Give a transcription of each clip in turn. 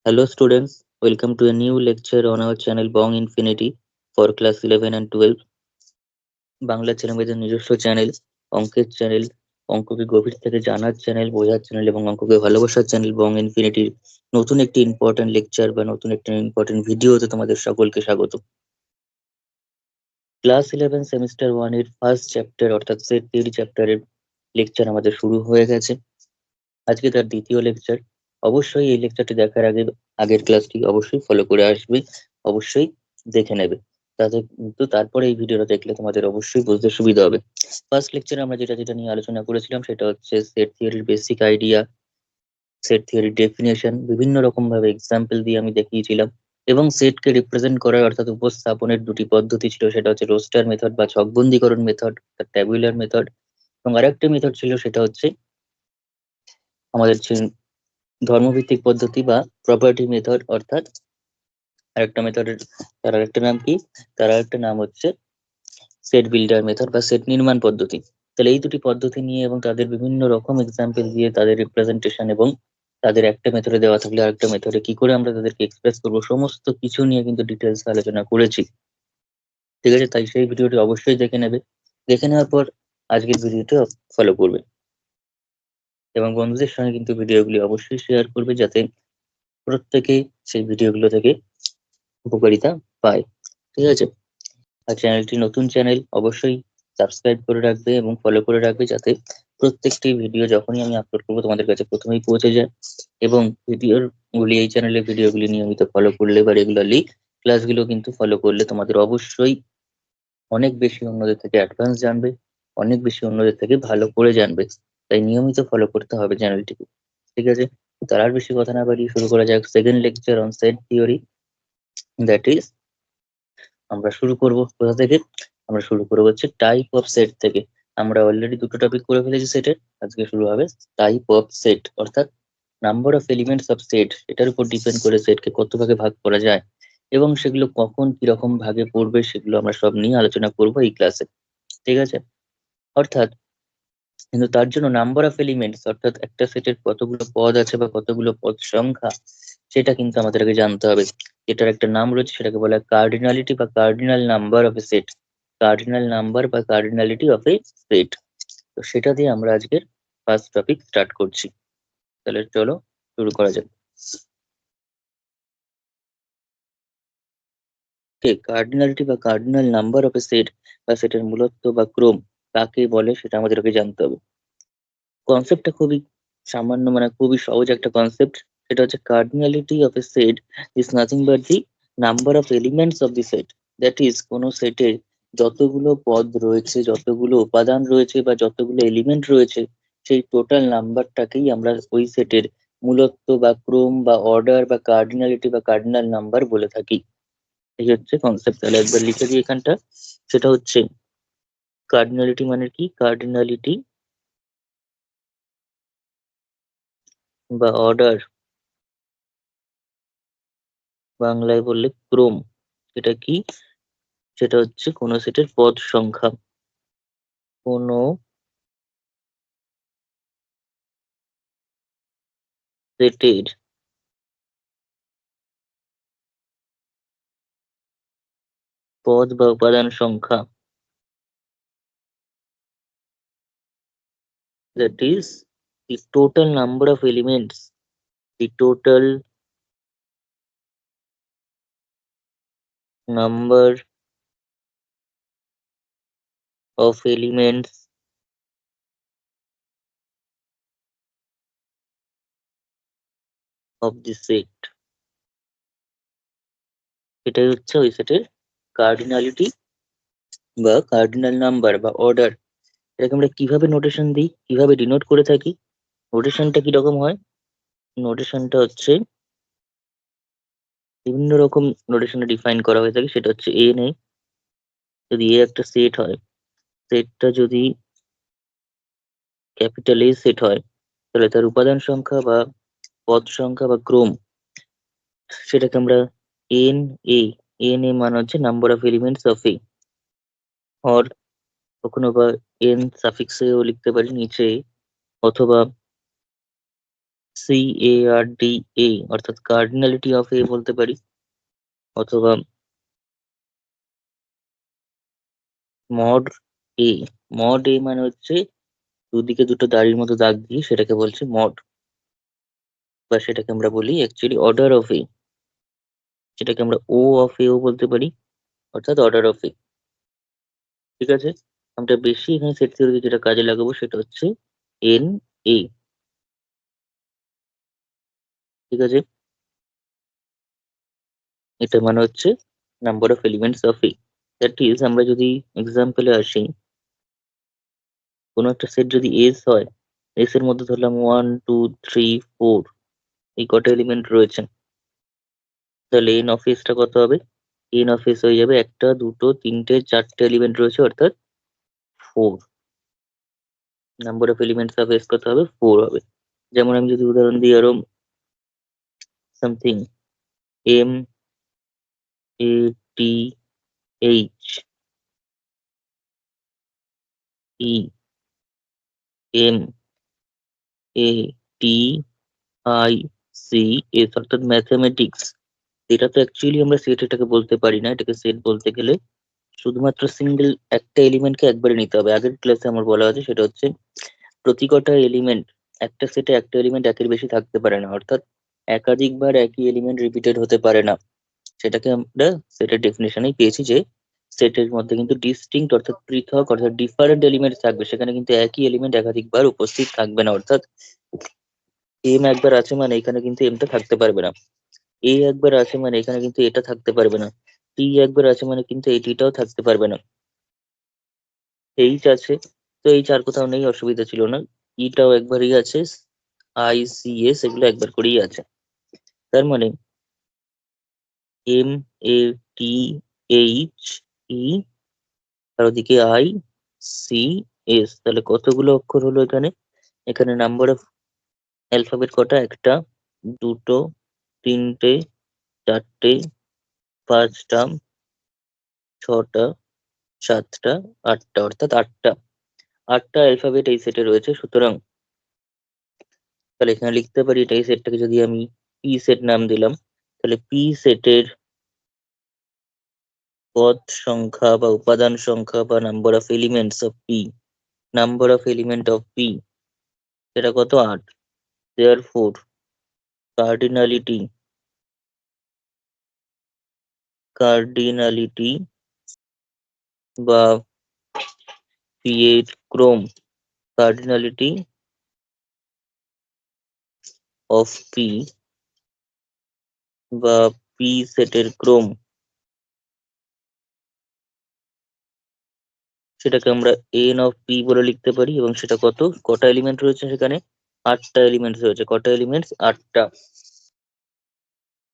Hello students, welcome to a new lecture on our channel Bong Infinity for class 11 and 12. Bangla ছেলেমেয়েদের নিজস্ব channel, অঙ্কের channel, অঙ্ককে গভীর থেকে জানার চ্যানেল, বোঝার চ্যানেল এবং অঙ্ককে ভালোবাসার চ্যানেল বং ইনফিনিটির নতুন একটি ইম্পর্টেন্ট লেকচার বা নতুন একটি ইম্পর্টেন্ট ভিডিওতে তোমাদের সকলকে স্বাগত। ক্লাস 11 সেমিস্টার 1 এর ফার্স্ট চ্যাপ্টার অর্থাৎ সেট থিওরি চ্যাপ্টারের লেকচার আমাদের শুরু হয়ে গেছে। আজকে তার দ্বিতীয় লেকচার। অবশ্যই এই লেকচারটি দেখার আগে আগের ক্লাসটি অবশ্যই ফলো করে আসবে, অবশ্যই দেখে নেবে। কিন্তু তারপরে এই ভিডিওটা দেখলে তোমাদের অবশ্যই বুঝতে সুবিধা হবে। ফার্স্ট লেকচারে আমরা যেটা যেটা নিয়ে আলোচনা করেছিলাম সেটা হচ্ছে সেট থিওরির বেসিক আইডিয়া, সেট থিওরির ডেফিনেশন, বিভিন্ন রকম ভাবে এক্সাম্পল দিয়ে আমি দেখিয়েছিলাম। এবং সেটকে রিপ্রেজেন্ট করার অর্থাৎ উপস্থাপনের দুটি পদ্ধতি ছিল, সেটা হচ্ছে রোস্টার মেথড বা ছকবন্দীকরণ মেথড, ট্যাবুলার মেথড, এবং আরেকটা মেথড ছিল সেটা হচ্ছে আমাদের ধর্মভিত্তিক পদ্ধতি বা প্রপার্টি মেথড। অর্থাৎ আরেকটা মেথডের তার আরেকটা নাম কি, তার আরেকটা নাম হচ্ছে সেট বিল্ডার মেথড বা সেট নির্মাণ পদ্ধতি। তাহলে এই দুটি পদ্ধতি নিয়ে এবং তাদের বিভিন্ন রকম এক্সাম্পল দিয়ে তাদের রিপ্রেজেন্টেশন এবং তাদের একটা মেথডে দেওয়া থাকলে আরেকটা মেথডে কি করে আমরা তাদেরকে এক্সপ্রেস করবো, সমস্ত কিছু নিয়ে কিন্তু ডিটেলস আলোচনা করেছি। ঠিক আছে, তাই সেই ভিডিওটি অবশ্যই দেখে নেবে। দেখে নেওয়ার পর আজকের ভিডিওটা ফলো করবে এবং বন্ধুদের সঙ্গে কিন্তু ভিডিওগুলি অবশ্যই শেয়ার করবে যাতে প্রত্যেকেই সেই ভিডিওগুলো থেকে উপকারিতা পায়। ঠিক আছে, আর চ্যানেলটি নতুন চ্যানেল, অবশ্যই সাবস্ক্রাইব করে রাখবে এবং ফলো করে রাখবে যাতে প্রত্যেকটি ভিডিও যখনই আমি আপলোড করবো তোমাদের কাছে প্রথমেই পৌঁছে যায়। এবং এই চ্যানেলের ভিডিওগুলি নিয়মিত ফলো করলে বা রেগুলারলি ক্লাসগুলো কিন্তু ফলো করলে তোমাদের অবশ্যই অনেক বেশি অন্যদের থেকে অ্যাডভান্স জানবে, অনেক বেশি অন্যদের থেকে ভালো করে জানবে। তাই নিয়মিত ফলো করতে হবে চ্যানেলটিকে। ঠিক আছে, তার আর বেশি কথা না বাড়িয়ে শুরু করা যাক second lecture on set theory. That is, আমরা শুরু করব কোথা থেকে? আমরা শুরু করবো হচ্ছে টাইপ অফ সেট থেকে। আমরা অলরেডি দুটো টপিক করে ফেলেছি সেটের, আজকে শুরু হবে টাইপ অফ সেট অর্থাৎ number of elements of set. এটার উপর ডিপেন্ড করে সেটকে কত ভাগে ভাগ করা যায় এবং সেগুলো কখন কিরকম ভাগে পড়বে সেগুলো আমরা সব নিয়ে আলোচনা করব এই ক্লাসে। ঠিক আছে, অর্থাৎ কিন্তু তার জন্য নাম্বার অফ এলিমেন্টস অর্থাৎ একটা সেটের কতগুলো পদ আছে বা কতগুলো পদ সংখ্যা সেটা কিন্তু আমাদেরকে জানতে হবে। এটার একটা নাম রয়েছে, সেটাকে বলা হয় কার্ডিনালিটি বা cardinal number of A set. Cardinal number বা কার্ডিনালিটি অফ এ সেট। তো সেটা দিয়ে আমরা আজকের ফার্স্ট টপিক স্টার্ট করছি। তাহলে চলো শুরু করা যাক। কার্ডিনালিটি বা cardinal number of A set বা সেটের মূলত্ব বা ক্রম কাকে বলে সেটা আমাদেরকে জানতে হবে। কনসেপ্টটা খুবই সামান্য, মানে খুবই সহজ একটা কনসেপ্ট। সেটা হচ্ছে cardinality of A set is nothing but the number of elements of the set. That is, কোনো সেটের যতগুলো পদ রয়েছে, যতগুলো উপাদান রয়েছে বা যতগুলো এলিমেন্ট রয়েছে, সেই টোটাল নাম্বারটাকেই আমরা ওই সেটের মূলত্ব বা ক্রম বা অর্ডার বা কার্ডিনালিটি বা কার্ডিনাল নাম্বার বলে থাকি। এই হচ্ছে কনসেপ্ট। তাহলে একবার লিখে দিই এখানটা। সেটা হচ্ছে কার্ডিনালিটি মানে কি, কার্ডিনালিটি বা অর্ডার, বাংলায় বললে ক্রম। এটা কি? সেটা হচ্ছে কোন সেটের পদ সংখ্যা, কোন সেটের পদ বা উপাদান সংখ্যা। That is the total number of elements, the total number of elements of the set. এটাই হচ্ছে ওই সেটের কার্ডিনালিটি বা কার্ডিনাল নাম্বার বা অর্ডার। এটাকে আমরা কিভাবে নোটেশন দিই, কিভাবে ডিনোট করে থাকি? নোটেশনটা কিরকম হয়? নোটেশনটা হচ্ছে বিভিন্ন রকম নোটেশনে ডিফাইন করা হয়ে থাকে। সেটা হচ্ছে এন এ, যদি এ একটা সেট হয়, সেটটা যদি ক্যাপিটাল এ সেট হয়, তাহলে তার উপাদান সংখ্যা বা পদ সংখ্যা বা ক্রম সেটাকে আমরা এন এ, এন এ মানে হচ্ছে number of elements of A, or কখনো বা এন সাফিক্সেও লিখতে পারি নিচে, অথবা CARDA অর্থাৎ কার্ডিনালিটি অফ এ বলতে পারি, অথবা মড এ। মড এ মানে হচ্ছে দুদিকে দুটো দাড়ির মতো দাগ দিয়ে সেটাকে বলছে মড, বা সেটাকে আমরা বলি অ্যাকচুয়ালি অর্ডার অফ এ, সেটাকে আমরা ও অফ এও বলতে পারি, অর্থাৎ অর্ডার অফ এ। ঠিক আছে, আমরা বেশি এখানে সেট থিওরি যেটা কাজে লাগাবো সেটা হচ্ছে NA। ঠিক আছে, এটা মানে হচ্ছে number of elements of A. That is, আমরা যদি এক্সাম্পলে আসি, কোনো একটা সেট যদি এস হয়, এস এর মধ্যে ধরলাম 1 2 3 4, এই কটা এলিমেন্ট রয়েছে, তাহলে এন অফ এসটা কত হবে? এন অফ এস হয়ে যাবে একটা দুটো তিনটে চারটে এলিমেন্ট রয়েছে অর্থাৎ 4। Number of elements of S কত হবে? 4 হবে। যেমন আমি যদি উদাহরণ দিই আরো, সামথিং MATH EMATICS অর্থাৎ ম্যাথমেটিক্স। এটা তো অ্যাকচুয়ালি আমরা সেট এটাকে বলতে পারি না, এটাকে সেট বলতে গেলে শুধুমাত্র সিঙ্গেল একটা এলিমেন্টকে একবারে নিতে হবে। আগের ক্লাসে আমার বলা আছে সেটা হচ্ছে প্রতি কটা এলিমেন্ট, একটা সেটে একটা এলিমেন্ট একের বেশি থাকতে পারে না, অর্থাৎ একাধিকবার একই এলিমেন্ট রিপিটেড হতে পারে না। সেটাকে আমরা সেটের ডেফিনেশনেই পেয়েছি যে সেটের মধ্যে কিন্তু ডিস্টিংক্ট অর্থাৎ পৃথক অর্থাৎ ডিফারেন্ট এলিমেন্ট থাকবে, সেখানে কিন্তু একই এলিমেন্ট একাধিকবার উপস্থিত থাকবে না। অর্থাৎ এম একবার আছে মানে এখানে কিন্তু এমটা থাকতে পারবে না, এ একবার আছে মানে এখানে কিন্তু এটা থাকতে পারবে না, টি একবার আছে মানে কিন্তু এটিটাও থাকতে পারবে না। এইচ আছে, তো এইচ আর কোথাও নেই, অসুবিধা ছিল না। ইটাও একবারই আছে, ICS এগুলো একবার করেই আছে। তার মানে MATHE, আর ওদিকে ICS, তাহলে কতগুলো অক্ষর হলো এখানে? এখানে নাম্বার অফ অ্যালফাবেট কটা? একটা দুটো তিনটে চারটে পাঁচটা ছটা সাতটা আটটা, অর্থাৎ আটটা আটটা অ্যালফাবেট এই সেটে রয়েছে। সুতরাং তাহলে এখানে লিখতে পারি, এটা এই সেটটাকে যদি আমি পি সেট নাম দিলাম, তাহলে পি সেটের পদ সংখ্যা বা উপাদান সংখ্যা বা number of elements of P, number of element of P, সেটা কত? 8। দেয়ারফোর কার্ডিনালিটি কার্ডিনালিটি বা পি এর ক্রম, কার্ডিনালিটি অফ পি বা পি সেটের ক্রম, সেটাকে আমরা এন অফ পি বলে লিখতে পারি। এবং সেটা কত? কটা এলিমেন্ট রয়েছে সেখানে? 8টা এলিমেন্ট রয়েছে। কটা এলিমেন্টস? 8টা।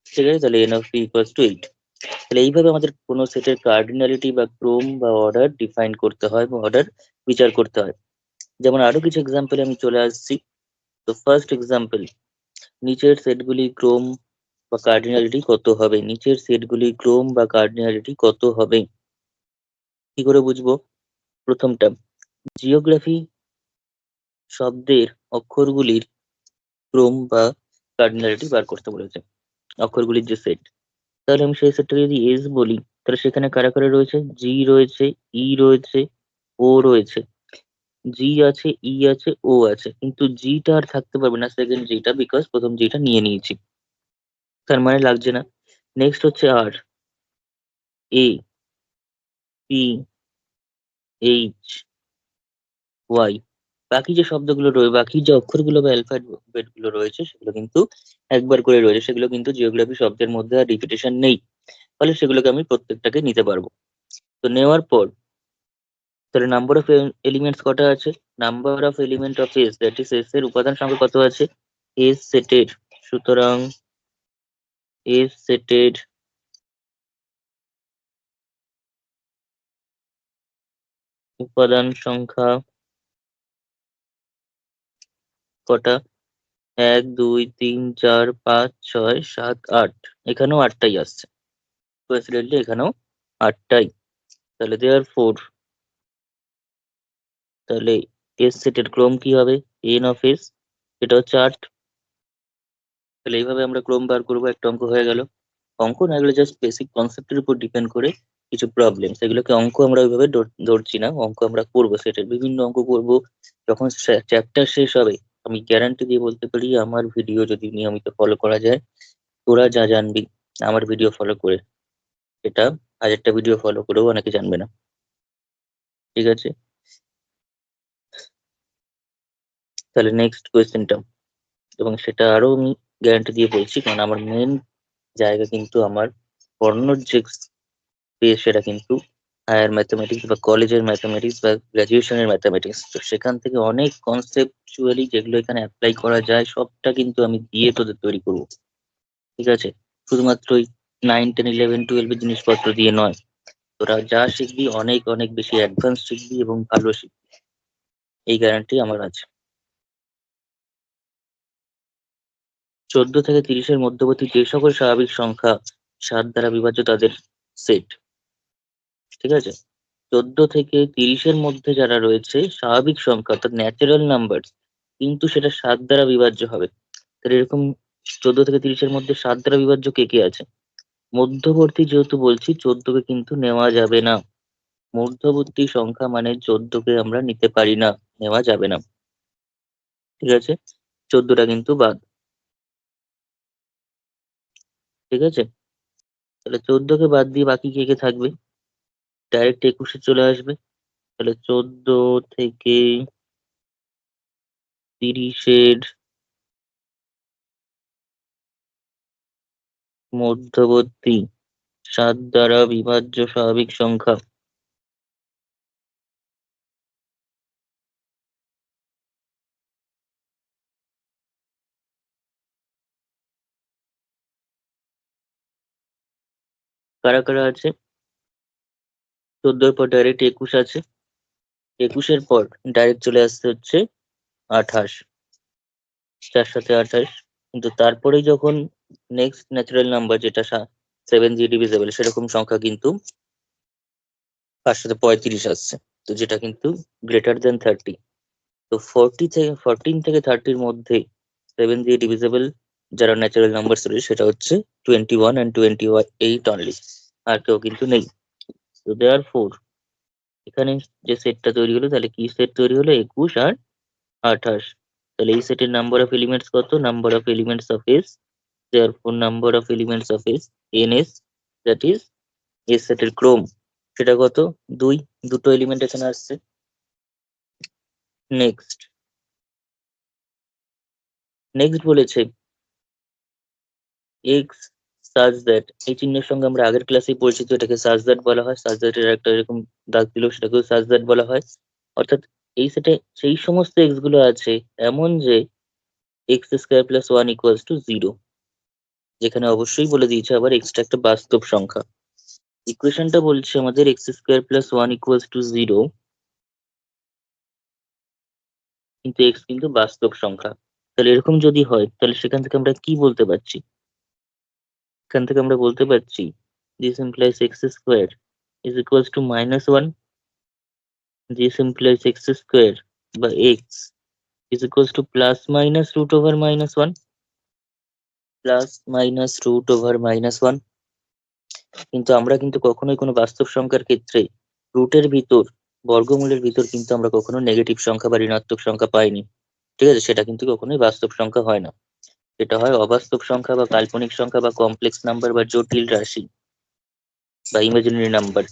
ঠিক আছে, তাহলে N of P equals to 8। তাহলে এইভাবে আমাদের কোনো সেটের কার্ডিনালিটি বা ক্রম বা অর্ডার ডিফাইন করতে হয় বা অর্ডার বিচার করতে হয়। যেমন আরো কিছু এক্সাম্পলে আমি চলে আসছি। তো ফার্স্ট এক্সাম্পল, নিচের সেটগুলি ক্রম বা কার্ডিনালিটি কত হবে? নিচের সেটগুলি ক্রম বা কার্ডিনালিটি কত হবে? কি করে বুঝবো? প্রথমটা, জিওগ্রাফি শব্দের অক্ষরগুলির ক্রম বা কার্ডিনালিটি বার করতে বলেছে, অক্ষরগুলির যে সেট। তাহলে আমি সেই সেটটাকে যদি এস বলি, তাহলে সেখানে কারা কারা রয়েছে? জি রয়েছে, ই রয়েছে, ও রয়েছে। জি আছে, ই আছে, ও আছে, কিন্তু জিটা আর থাকতে পারবে না, সেকেন্ড জিটা, বিকজ প্রথম জিটা নিয়ে নিয়েছি, তার মানে লাগছে না। নেক্সট হচ্ছে আর, এ, পি, এইচ, ওয়াই। বাকি যে শব্দগুলো রয়েছে, বাকি যে অক্ষরগুলো বা অ্যালফাবেট গুলো রয়েছে সেগুলো কিন্তু একবার করে রয়েছে, সেগুলো কিন্তু জিওগ্রাফি শব্দের মধ্যে আর রিপিটেশন নেই, ফলে সেগুলোকে আমি প্রত্যেকটাকে নিতে পারবো। তো নেওয়ার পর তাহলে নাম্বার অফ এলিমেন্টস কটা আছে? Number of element of S, that is S এর উপাদান সংখ্যা কত আছে? এস সেটের, সুতরাং এস সেটের উপাদান সংখ্যা কটা? 1 2 3 4 5 6 7 8, এখানেও 8টাই আসছে, কোইন্সিডেন্টলি এখানেও 8টাই। তাহলে দেয়ার ফোর, তাহলে এস সেটের ক্রম কি হবে? এন অফ এস, এটা হচ্ছে 8। তাহলে এইভাবে আমরা ক্রম বার করবো, একটা অঙ্ক হয়ে গেল। অঙ্ক না, এগুলো জাস্ট বেসিক কনসেপ্টের উপর ডিপেন্ড করে কিছু প্রবলেম, সেগুলোকে অঙ্ক আমরা ওইভাবে ধরছি না, অঙ্ক আমরা করবো, সেটার বিভিন্ন অঙ্ক করব। যখন চ্যাপ্টার শেষ হবে, আমি গ্যারান্টি দিয়ে বলতে পারি, আমার ভিডিও যদি নিয়মিত ফলো করা যায়, তোরা যা জানবি আমার ভিডিও ফলো করে, এটা 1000টা ভিডিও ফলো করেও অনেকে জানবে না। ঠিক আছে, তাহলে নেক্সট কোয়েশ্চেনটা, এবং সেটা আরো আমি গ্যারান্টি দিয়ে বলছি, কারণ আমার মেন জায়গা কিন্তু আমার পড়ানোর যে পেজ, সেটা কিন্তু হায়ার ম্যাথমেটিক্স বা কলেজের ম্যাথমেটিক্স বা গ্রাজুয়েশনের ম্যাথমেটিক্স। তো সেখান থেকে অনেক কনসেপচুয়ালি যেগুলো এখানে অ্যাপ্লাই করা যায়, সবটা কিন্তু আমি দিয়ে তোদের তৈরি করবো। ঠিক আছে, শুধুমাত্র ওই 9, 10, 11, 12 জিনিসপত্র দিয়ে নয়, তোরা যা শিখবি অনেক অনেক বেশি অ্যাডভান্স শিখবি এবং ভালো শিখবি, এই গ্যারান্টি আমার আছে। 14 থেকে 30-এর মধ্যবর্তী যে সকল স্বাভাবিক সংখ্যা 7 দ্বারা বিভাজ্য তাদের সেট। ঠিক আছে, 14 থেকে 30-এর মধ্যে যারা রয়েছে স্বাভাবিক সংখ্যা, অর্থাৎ ন্যাচারাল নাম্বার, কিন্তু সেটা 7 দ্বারা বিভাজ্য হবে। তাহলে এরকম 14 থেকে 30-এর মধ্যে 7 দ্বারা বিভাজ্য কে কে আছে? মধ্যবর্তী যেহেতু বলছি, 14কে কিন্তু নেওয়া যাবে না। মধ্যবর্তী সংখ্যা মানে 14কে আমরা নিতে পারি না, নেওয়া যাবে না। ঠিক আছে, 14টা কিন্তু বাদ। ঠিক আছে, তাহলে 14কে বাদ দিয়ে বাকি কে কে থাকবে? ডাইরেক্ট 21-এ চলে আসবে। তাহলে 14 থেকে 30-এর মধ্যবর্তী 7 দ্বারা বিভাজ্য স্বাভাবিক সংখ্যা। কারা কারা আছে? 14-এর পর ডাইরেক্ট 21 আছে, 21-এর পর ডাইরেক্ট চলে আসতে হচ্ছে 28, 4 সাথে 28। কিন্তু তারপরেই যখন নেক্সট ন্যাচারাল নাম্বার, যেটা 7 দিয়ে ডিভিজেবল, সেরকম সংখ্যা কিন্তু 5 সাথে 35 আসছে, তো যেটা কিন্তু গ্রেটার দেন 30। তো 14 থেকে 30-র মধ্যে 7 দিয়ে ডিভিজেবল যারা ন্যাচারাল নাম্বার রয়েছে, সেটা হচ্ছে 21 and 28 অনলি, আর কেউ কিন্তু নেই। তো দেয়ার ফোর, এখানে যে সেটটা তৈরি হলো, তাহলে কি সেট তৈরি হলো? 21 আর 28। তাহলে এই সেটের নাম্বার অফ এলিমেন্টস কত? Number of elements of S, therefore number of elements of S, ns, that is S সেটের ক্রম, সেটা কত? 2, দুটো এলিমেন্ট এখানে আসছে। নেক্সট নেক্সট বলেছে এক্স সাজ দ্যাট, এই চিহ্নের সঙ্গে আমরা আগের ক্লাসেই পরিচিত, এটাকে সাজ দ্যাট বলা হয়। সাজ দ্যাটের একটা এরকম দাগ দিল, সেটাকেও সাজ দ্যাট বলা হয়। অর্থাৎ এই সেটে সেই সমস্ত এক্স গুলো আছে এমন যে x² + 1 = 0, যেখানে অবশ্যই বলে দিয়েছে আবার এক্সটা একটা বাস্তব সংখ্যা। ইকুয়েশনটা বলছে আমাদের x² + 1 = 0, কিন্তু এক্স কিন্তু বাস্তব সংখ্যা। তাহলে এরকম যদি হয়, তাহলে সেখান থেকে আমরা কি বলতে পারছি? এখান থেকে আমরা বলতে পারছি this implies x² = -1, this implies x² বা x = ±√1, ±√1। কিন্তু আমরা কিন্তু কখনোই কোনো বাস্তব সংখ্যার ক্ষেত্রে রুটের ভিতর, বর্গমূলের ভিতর কিন্তু আমরা কখনো নেগেটিভ সংখ্যা বা ঋণাত্মক সংখ্যা পাইনি। ঠিক আছে, সেটা কিন্তু কখনোই বাস্তব সংখ্যা হয় না, এটা হয় অবাস্তব সংখ্যা বা কাল্পনিক সংখ্যা বা কমপ্লেক্স নাম্বার বা জটিল রাশি বা ইমাজিনারি নাম্বার।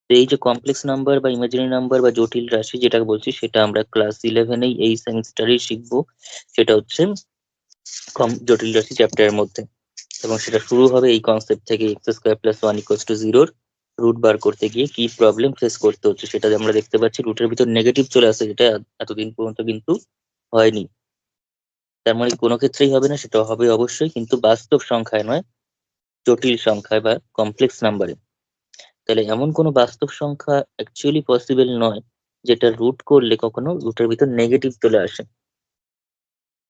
তো এই যে কমপ্লেক্স নাম্বার বা ইমাজিনারি নাম্বার বা জটিল রাশি যেটা বলছি, সেটা আমরা ক্লাস 11-এই এই সেমিস্টারেই শিখবো। সেটা হচ্ছে জটিল রাশি চ্যাপ্টারের মধ্যে, এবং সেটা শুরু হবে এই কনসেপ্ট থেকে, x² + 1 = 0-র রুট বার করতে গিয়ে কি প্রবলেম ফেস করতে হচ্ছে, সেটা আমরা দেখতে পাচ্ছি রুটের ভিতর নেগেটিভ চলে আসে, যেটা এতদিন পর্যন্ত কিন্তু হয়নি। তার মানে কোনো ক্ষেত্রেই হবে না, সেটা হবে অবশ্যই, কিন্তু বাস্তব সংখ্যায় নয়, জটিল সংখ্যায় বা কমপ্লেক্স নাম্বারে। তাহলে এমন কোনো বাস্তব সংখ্যা অ্যাকচুয়ালি পসিবল নয় যেটা রুট করলে কখনো রুটের ভিতর নেগেটিভ চলে আসে।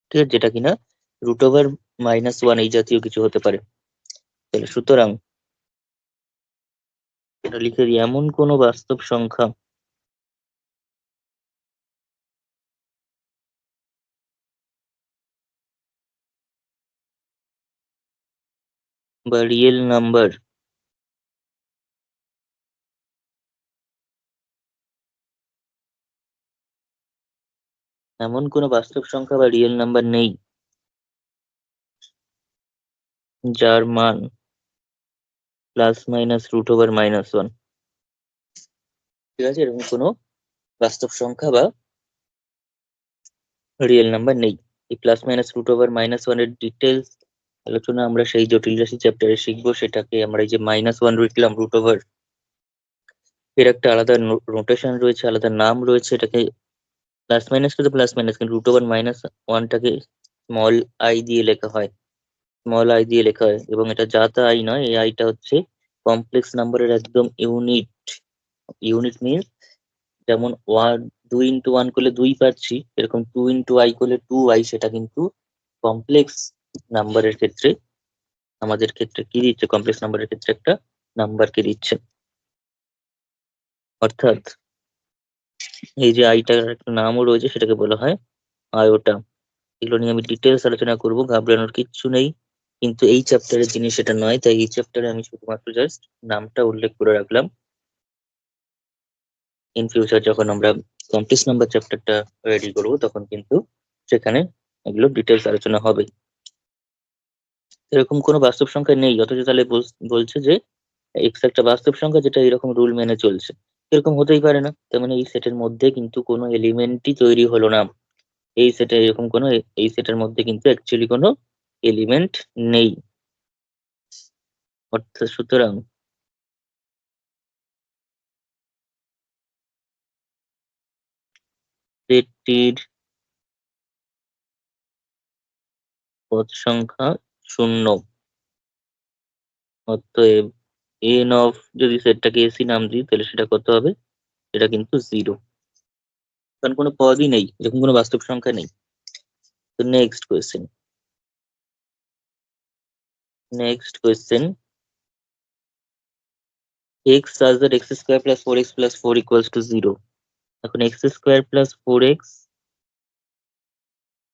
ঠিক আছে, যেটা কিনা √1 এই জাতীয় কিছু হতে পারে। তাহলে সুতরাং এটা লিখে দিই, এমন কোনো বাস্তব সংখ্যা বা রিয়েল নাম্বার এমন কোনো বাস্তব সংখ্যা বা রিয়েল নাম্বার নেই যার মান প্লাস মাইনাস রুট ওভার -1। ঠিক আছে, এরকম কোনো বাস্তব সংখ্যা বা রিয়েল নাম্বার নেই। এই প্লাস মাইনাস রুট ওভার -1 এর ডিটেলস আলোচনা আমরা সেই জটিল রাশি চ্যাপ্টারে শিখবো। সেটাকে আমরা এই যে -1 লিখলাম রুট ওভার, এর একটা আলাদা নোটেশন রয়েছে, আলাদা নাম রয়েছে। এটাকে plus minus two plus minus, কিন্তু রুট ওভার -1টাকে স্মল আই দিয়ে লেখা হয়, স্মল আই দিয়ে লেখা হয়। এবং এটা যা তা আই নয়, এই আইটা হচ্ছে কমপ্লেক্স নাম্বারের একদম ইউনিট। ইউনিট মিনস যেমন 2 × 1 করলে 2 পাচ্ছি, এরকম 2 × I করলে 2I। সেটা কিন্তু কমপ্লেক্স নাম্বারের ক্ষেত্রে, আমাদের ক্ষেত্রে কি দিচ্ছে, কমপ্লেক্স নাম্বারের ক্ষেত্রে একটা নাম্বারকে দিচ্ছে। অর্থাৎ এই যে আইটার একটা নামও রয়েছে, সেটাকে বলা হয় আয়োটা। এগুলো নিয়ে আমি ডিটেলস আলোচনা করব, ঘাবড়ানোর কিচ্ছু নেই। কিন্তু এই চ্যাপ্টারের জিনিস এটা নয়, তাই এই চ্যাপ্টারে আমি শুধুমাত্র জাস্ট নামটা উল্লেখ করে রাখলাম। ইন ফিউচার যখন আমরা কমপ্লেক্স নাম্বার চ্যাপ্টারটা রেডি করব, তখন কিন্তু সেখানে এগুলো ডিটেলস আলোচনা হবে। এরকম কোনো বাস্তব সংখ্যা নেই, অথচ তাহলে বলছে যে এক্স একটা বাস্তব সংখ্যা যেটা এরকম রুল মেনে চলছে। এরকম হতেই পারে না। তার মানে এই সেটের মধ্যে কিন্তু কোনো এলিমেন্টই তৈরি হলো না। এই সেটে এরকম কোনো এই সেটের মধ্যে কিন্তু অ্যাকচুয়ালি কোনো এলিমেন্ট নেই। অর্থাৎ সুতরাং সেটটির পদ সংখ্যা 0। অতএব এন অফ, যদি সেটটাকে এসি নাম দিই তাহলে সেটা কত হবে, এটা কিন্তু 0, কারণ কোনো পদই নেই, এরকম কোনো বাস্তব সংখ্যা নেই। তো next question, x such that x² + 4x + 4 = 0। এখন x² + 4x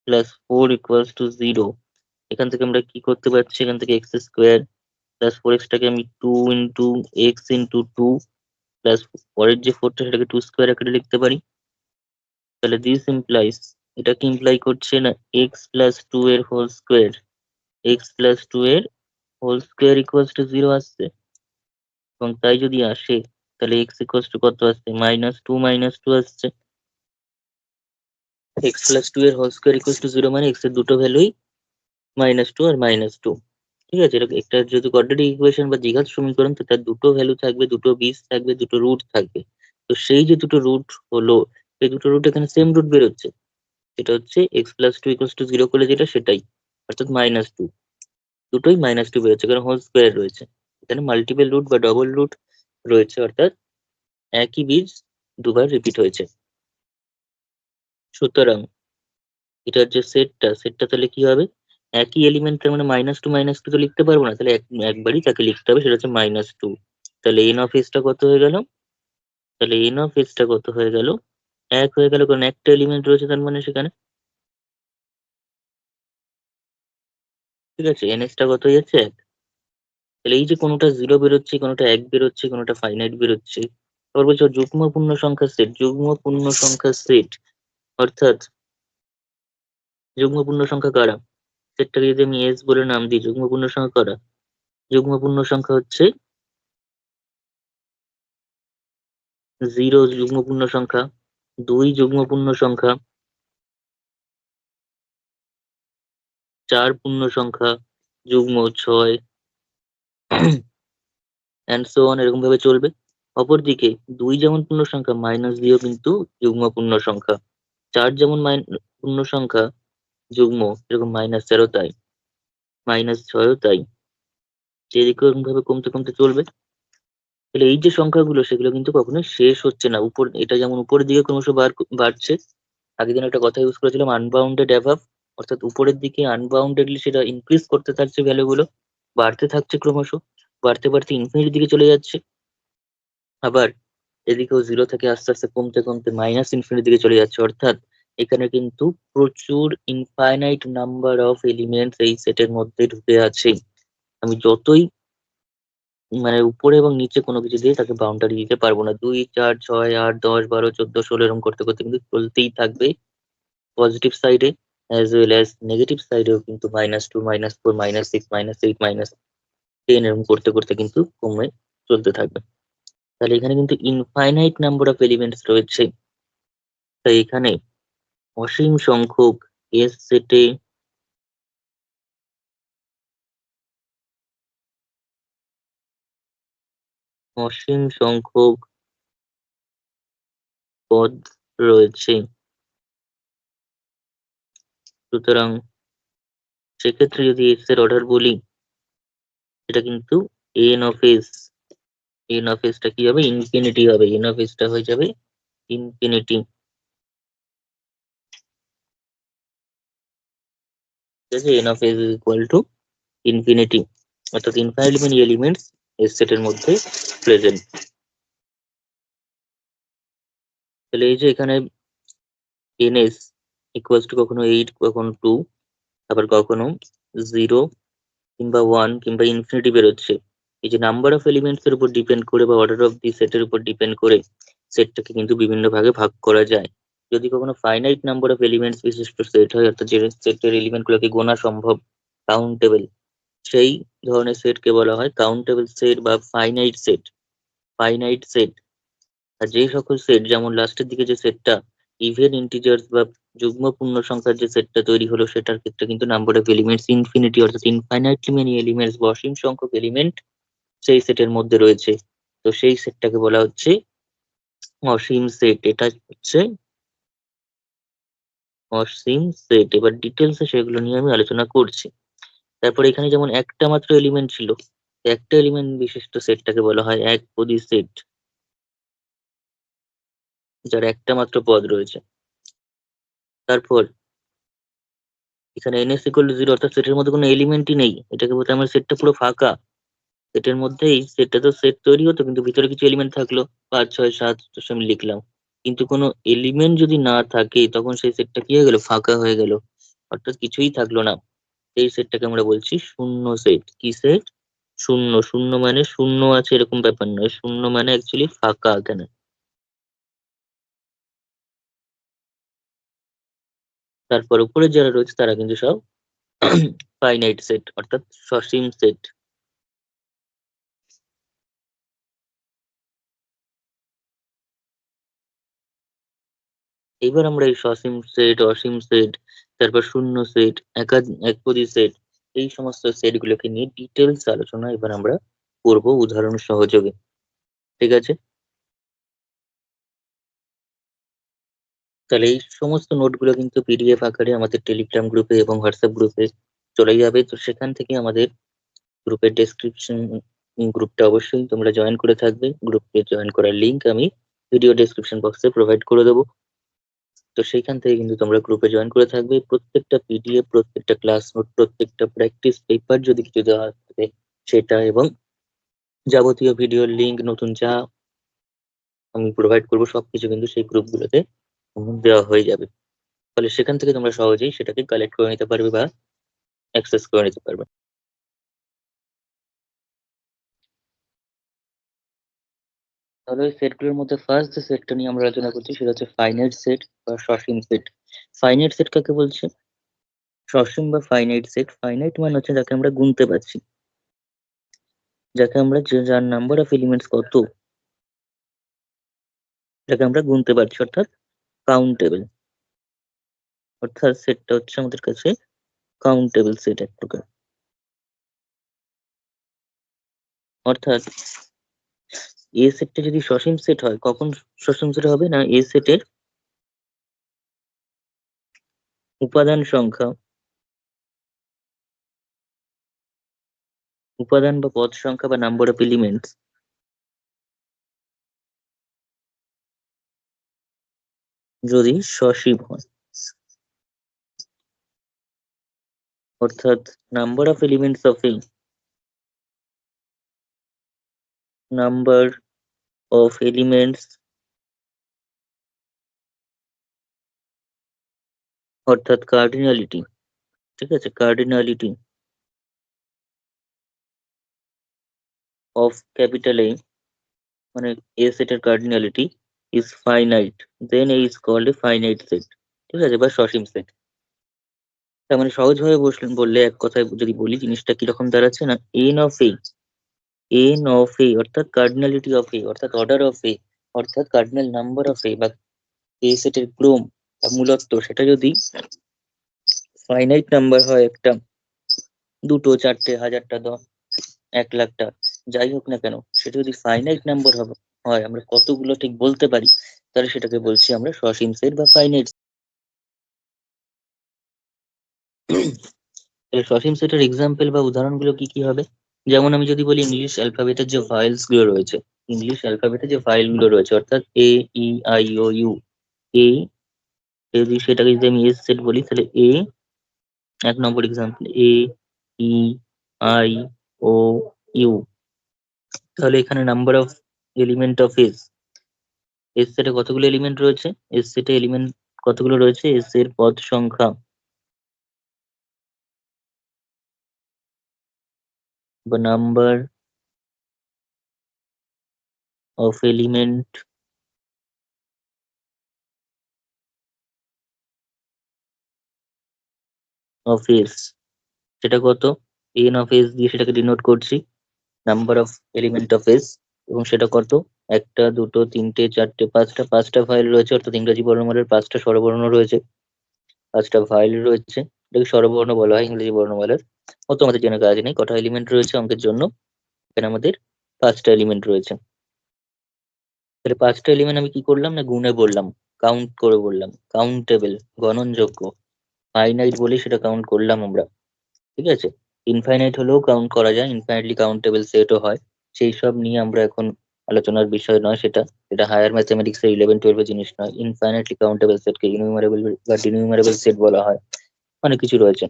+ 4 = 0। এখান থেকে আমরা কি করতে পারছি, এখান থেকে x² + 4x টাকে আমি 2 × x × 2 প্লাস পরের যে 4টা সেটাকে 2² আকারে লিখতে পারি। তাহলে দিস ইমপ্লাইজ, এটা কি ইমপ্লাই করছে না, x + 2 এর হোল স্কোয়ার, x + 2 এর হোল স্কোয়ার = 0 আসছে। এবং তাই যদি আসে তাহলে x কত আসছে, -2 -2 আসছে। x + 2 এর হোল স্কোয়ার = 0 মানে x এর দুটো ভ্যালুই -2 আর -2। ঠিক আছে, এটা একটা যেহেতু কোয়াড্রেটিক ইকুয়েশন বা দ্বিঘাত সমীকরণ, তো তার দুটো ভ্যালু থাকবে, দুটো বীজ থাকবে, দুটো রুট থাকবে। তো সেই যে দুটো রুট হলো, সেই দুটো রুট এখানে সেম রুট বেরোচ্ছে। সেটা হচ্ছে x + 2 = 0 করলে যেটা, সেটাই, অর্থাৎ -2। দুটোই -2 বেরোচ্ছে, কারণ হোল স্কোয়ার রয়েছে। এখানে মাল্টিপল রুট বা ডবল রুট রয়েছে, অর্থাৎ একই বীজ দুবার রিপিট হয়েছে। সুতরাং এটার যে সেটটা তাহলে কি হবে, একই এলিমেন্ট, তার মানে -2 -2 তো লিখতে পারবো না, তাহলে একবারই তাকে লিখতে হবে, সেটা হচ্ছে -2। তাহলে n অফ s টা কত হয়ে গেল, তাহলে n অফ s টা কত হয়ে গেল, 1 হয়ে গেল, কারণ একটা এলিমেন্ট রয়েছে তার মানে সেখানে। ঠিক আছে, ns টা কত হয়ে যাচ্ছে, 1। তাহলে এই যে কোনোটা 0 বেরোচ্ছে, কোনোটা 1 বেরোচ্ছে, কোনোটা ফাইনাইট বেরোচ্ছে। আবার বলছো যুগ্ম পূর্ণ সংখ্যার সেট, যুগ্ম পূর্ণ সংখ্যার সেট, অর্থাৎ যুগ্ম পূর্ণ সংখ্যা কারা, সেটটাকে যদি আমি এস বলে নাম দিই, যুগ্ম পূর্ণ সংখ্যা কারা, যুগ্ম পূর্ণ সংখ্যা হচ্ছে 0 যুগ্ম পূর্ণ সংখ্যা, 2 যুগ্ম পূর্ণ সংখ্যা, 4 পূর্ণ সংখ্যা, যুগ্ম 6 অ্যান্ড সো অন, এরকম ভাবে চলবে। অপরদিকে 2 যেমন পূর্ণ সংখ্যা, -2 কিন্তু যুগ্ম পূর্ণ সংখ্যা, 4 যেমন পূর্ণ সংখ্যা যুগ্ম, এরকম -4ও তাই, -6ও তাই। এদিকে এরকম ভাবে কমতে কমতে চলবে। তাহলে এই যে সংখ্যাগুলো, সেগুলো কিন্তু কখনোই শেষ হচ্ছে না। এটা যেমন উপরের দিকে ক্রমশ বাড়ছে। আগের দিন একটা কথা ইউজ করেছিলাম, আনবাউন্ডেড অ্যাভাব, অর্থাৎ উপরের দিকে আনবাউন্ডেডলি সেটা ইনক্রিজ করতে থাকছে, ভ্যালুগুলো বাড়তে থাকছে ক্রমশ, বাড়তে বাড়তে ইনফিনিটির দিকে চলে যাচ্ছে। আবার এদিকেও 0 থেকে আস্তে আস্তে কমতে কমতে -ইনফিনিটির দিকে চলে যাচ্ছে। অর্থাৎ এখানে কিন্তু প্রচুর ইনফাইনাইট নাম্বার অফ এলিমেন্টস এই সেটের মধ্যে ঢুকে আছে। আমি যতই মানে উপরে এবং নিচে কোনো কিছু দিয়ে তাকে বাউন্ডারি দিতে পারবো না। 2, 4, 6, 8, 10, 12, 14, 16 এরকম করতে করতে কিন্তু চলতেই থাকবে পজিটিভ সাইডে অ্যাজ ওয়েল অ্যাজ নেগেটিভ সাইডেও কিন্তু -2, -4, -6, -8, -10 এরকম করতে করতে কিন্তু কমে চলতে থাকবে। তাহলে এখানে কিন্তু ইনফাইনাইট নাম্বার অফ এলিমেন্টস রয়েছে। তাই এখানে অসীম সংখ্যক এস সেটে অসীম সংখ্যক পদ রয়েছে। সুতরাং সেক্ষেত্রে যদি এক্স এর অর্ডার বলি, এটা কিন্তু N of S, N of এসটা কি হবে? ইনফিনিটি হবে। এন অফ এসটা হয়ে যাবে ইনফিনিটি। ঠিক আছে, N of S is equal to infinity, অর্থাৎ ইনফাইনাইট মেনি এলিমেন্টস এস সেটের মধ্যে প্রেজেন্ট। তাহলে এই যে এখানে ns ইকুয়ালস টু কখনো 8, কখনো 2, আবার কখনো 0 কিংবা 1 কিংবা ইনফিনিটি বেরোচ্ছে। এই যে নাম্বার অফ এলিমেন্টস এর উপর ডিপেন্ড করে বা অর্ডার অফ দি সেটের উপর ডিপেন্ড করে সেটটাকে কিন্তু বিভিন্ন ভাগে ভাগ করা যায়। যদি কখনো ফাইনাইট নাম্বার অফ এলিমেন্টস বিশিষ্ট সেট হয়, অর্থাৎ যে সেটের এলিমেন্ট গুলোকে গোনা সম্ভব, কাউন্টেবল, সেই ধরনের সেটকে বলা হয় কাউন্টেবল সেট বা ফাইনাইট সেট। ফাইনাইট সেট আর যেই সকল সেট, যেমন লাস্টের দিকে যে সেটটা ইভেন ইন্টিজার্স বা যুগ্ম পূর্ণ সংখ্যার যে সেটটা তৈরি হলো, সেটার ক্ষেত্রে কিন্তু নাম্বার অফ এলিমেন্টস ইনফিনিটি, অর্থাৎ ইনফাইনাইটলি মেনি এলিমেন্টস বা অসীম সংখ্যক এলিমেন্ট সেই সেটের মধ্যে রয়েছে। তো সেই সেটটাকে বলা হচ্ছে অসীম সেট। এটা হচ্ছে অসীম সেট। এবার ডিটেলসে সেগুলো নিয়ে আমি আলোচনা করছি। তারপর এখানে যেমন একটা মাত্র এলিমেন্ট ছিল, একটা এলিমেন্ট বিশিষ্ট সেটটাকে বলা হয় একপদী সেট, যার একটা মাত্র পদ রয়েছে। তারপর এখানে ns ইকুয়াল টু 0, অর্থাৎ সেটের মধ্যে কোনো এলিমেন্টই নেই, এটাকে বলতে আমার সেটটা পুরো ফাঁকা। সেটের মধ্যেই সেটটা তো সেট তৈরি হতো, কিন্তু ভিতরে কিছু এলিমেন্ট থাকলো, 5, 6, 7 আমি লিখলাম, কিন্তু কোনো এলিমেন্ট যদি না থাকে তখন সেই সেটটা কি হয়ে গেল? ফাঁকা হয়ে গেল, অর্থাৎ কিছুই থাকলো না। এই সেটটাকে আমরা বলছি শূন্য সেট। কি সেট? শূন্য। শূন্য মানে শূন্য আছে এরকম ব্যাপার নয়, শূন্য মানে অ্যাকচুয়ালি ফাঁকা এখানে। তারপর উপরে যারা রয়েছে তারা কিন্তু সব ফাইনাইট সেট, অর্থাৎ সসীম সেট। এবার আমরা এই সসীম সেট, অসীম সেট, তারপর শূন্য সেট, একপদী সেট, এই সমস্ত সেট গুলোকে নিয়ে ডিটেলস আলোচনা এবার আমরা করব উদাহরণ সহযোগে। ঠিক আছে, তাহলে এই সমস্ত নোটগুলো কিন্তু পিডিএফ আকারে আমাদের টেলিগ্রাম গ্রুপে এবং হোয়াটসঅ্যাপ গ্রুপে চলে যাবে। তো সেখান থেকে আমাদের গ্রুপের ডেসক্রিপশন, গ্রুপটা অবশ্যই তোমরা জয়েন করে থাকবে। গ্রুপে জয়েন করার লিংক আমি ভিডিও ডেসক্রিপশন বক্সে প্রোভাইড করে দেবো। তো সেইখান থেকে কিন্তু তোমরা গ্রুপে জয়েন করে থাকবে। প্রত্যেকটা পিডিএফ, প্রত্যেকটা ক্লাস নোট, প্রত্যেকটা প্র্যাকটিস পেপার যদি কিছু দেওয়া থাকে সেটা, এবং যাবতীয় ভিডিওর লিংক নতুন যা আমি প্রোভাইড করবো সবকিছু কিন্তু সেই গ্রুপগুলোতে দেওয়া হয়ে যাবে। ফলে সেখান থেকে তোমরা সহজেই সেটাকে কালেক্ট করে নিতে পারবে বা অ্যাক্সেস করে নিতে পারবে। তাহলে ওই সেটগুলোর মধ্যে ফার্স্ট যে সেটটা নিয়ে আমরা আলোচনা করছি সেটা হচ্ছে ফাইনাইট সেট বা সসীম সেট। ফাইনাইট সেট কাকে বলছে? সসীম বা ফাইনাইট সেট, ফাইনাইট মানে হচ্ছে যাকে আমরা গুনতে পারছি, যাকে আমরা যার নাম্বার অফ এলিমেন্টস কত, যাকে আমরা গুনতে পারছি, অর্থাৎ কাউন্টেবল। অর্থাৎ সেটটা হচ্ছে আমাদের কাছে কাউন্টেবল সেট এক প্রকার। অর্থাৎ এ সেটটা যদি সসীম সেট হয়, কখন সসীম সেট হবে? না, এ সেটের উপাদান সংখ্যা, উপাদান বা পদ সংখ্যা বা নাম্বার অফ এলিমেন্টস যদি সসীম হয়, অর্থাৎ number of elements of A number of elements, অর্থাৎ কার্ডিনালিটি। ঠিক আছে, কার্ডিনালিটি of capital A, মানে A সেটের cardinality is finite, then A is called a finite set, ঠিক আছে, বা সসীম সেট। তার মানে সহজভাবে বললে এক কথায় যদি বলি জিনিসটা কিরকম দাঁড়াচ্ছে না, n of a অর্থাৎ কার্ডিনালিটি অফ a অর্থাৎ অর্ডার অফ a অর্থাৎ কার্ডিনাল নাম্বার অফ a বা a সেটের ক্রম বা মূলত্ব সেটা যদি ফাইনাইট নাম্বার হয়, একটা, দুটো, চারটে, হাজারটা, 10, 1,00,000টা, যাই হোক না কেন, সেটা যদি ফাইনাইট নাম্বার হয়, আমরা কতগুলো ঠিক বলতে পারি, তাহলে সেটাকে বলছি আমরা সসীম সেট বা ফাইনাইট। তাহলে সসীম সেটের এক্সাম্পল বা উদাহরণগুলো কি কি হবে? যেমন আমি যদি বলি ইংলিশ অ্যালফাবেটের যে ফাইলস গুলো রয়েছে, অর্থাৎ এ, ই, আই, ও, ইউ, এ, যদি সেটাকে যদি আমি এস সেট বলি, তাহলে A, 1 number example, A, E, I, O, U. তাহলে এখানে number of element of S সেটে কতগুলো এলিমেন্ট রয়েছে? এস সেটে এলিমেন্ট কতগুলো রয়েছে? এস এর পদ সংখ্যা বা number of element of S, সেটা কত? এন অফ এস দিয়ে সেটাকে ডিনোট করছি, number of element of S, এবং সেটা কত? একটা, দুটো, তিনটে, চারটে, পাঁচটা ফাইল রয়েছে, অর্থাৎ ইংরেজি বর্ণমালার 5টা স্বরবর্ণ রয়েছে, 5টা ফাইল রয়েছে, এটাকে স্বরবর্ণ বলা হয় ইংরেজি বর্ণমালার। অত আমাদের জেনে কাজ নেই, কটা এলিমেন্ট রয়েছে অঙ্কের জন্য, এখানে আমাদের 5টা এলিমেন্ট রয়েছে। তাহলে 5টা এলিমেন্ট আমি কি করলাম না, গুণে বললাম, কাউন্ট করে বললাম, কাউন্টেবল, গণনযোগ্য। ফাইনাইট বলে সেটা কাউন্ট করলাম আমরা, ঠিক আছে। ইনফাইনাইট হলেও কাউন্ট করা যায়, ইনফাইনাইটলি কাউন্টেবল সেটও হয়। সেই সব নিয়ে আমরা এখন আলোচনার বিষয় নয়, সেটা এটা হায়ার ম্যাথমেটিক্স এর 11-12 জিনিস নয়। ইনফাইনাইটলি কাউন্টেবল সেটকে ইনুমারেবল বা ডিনুমারেবল সেট বলা হয়, অনেক কিছু রয়েছে,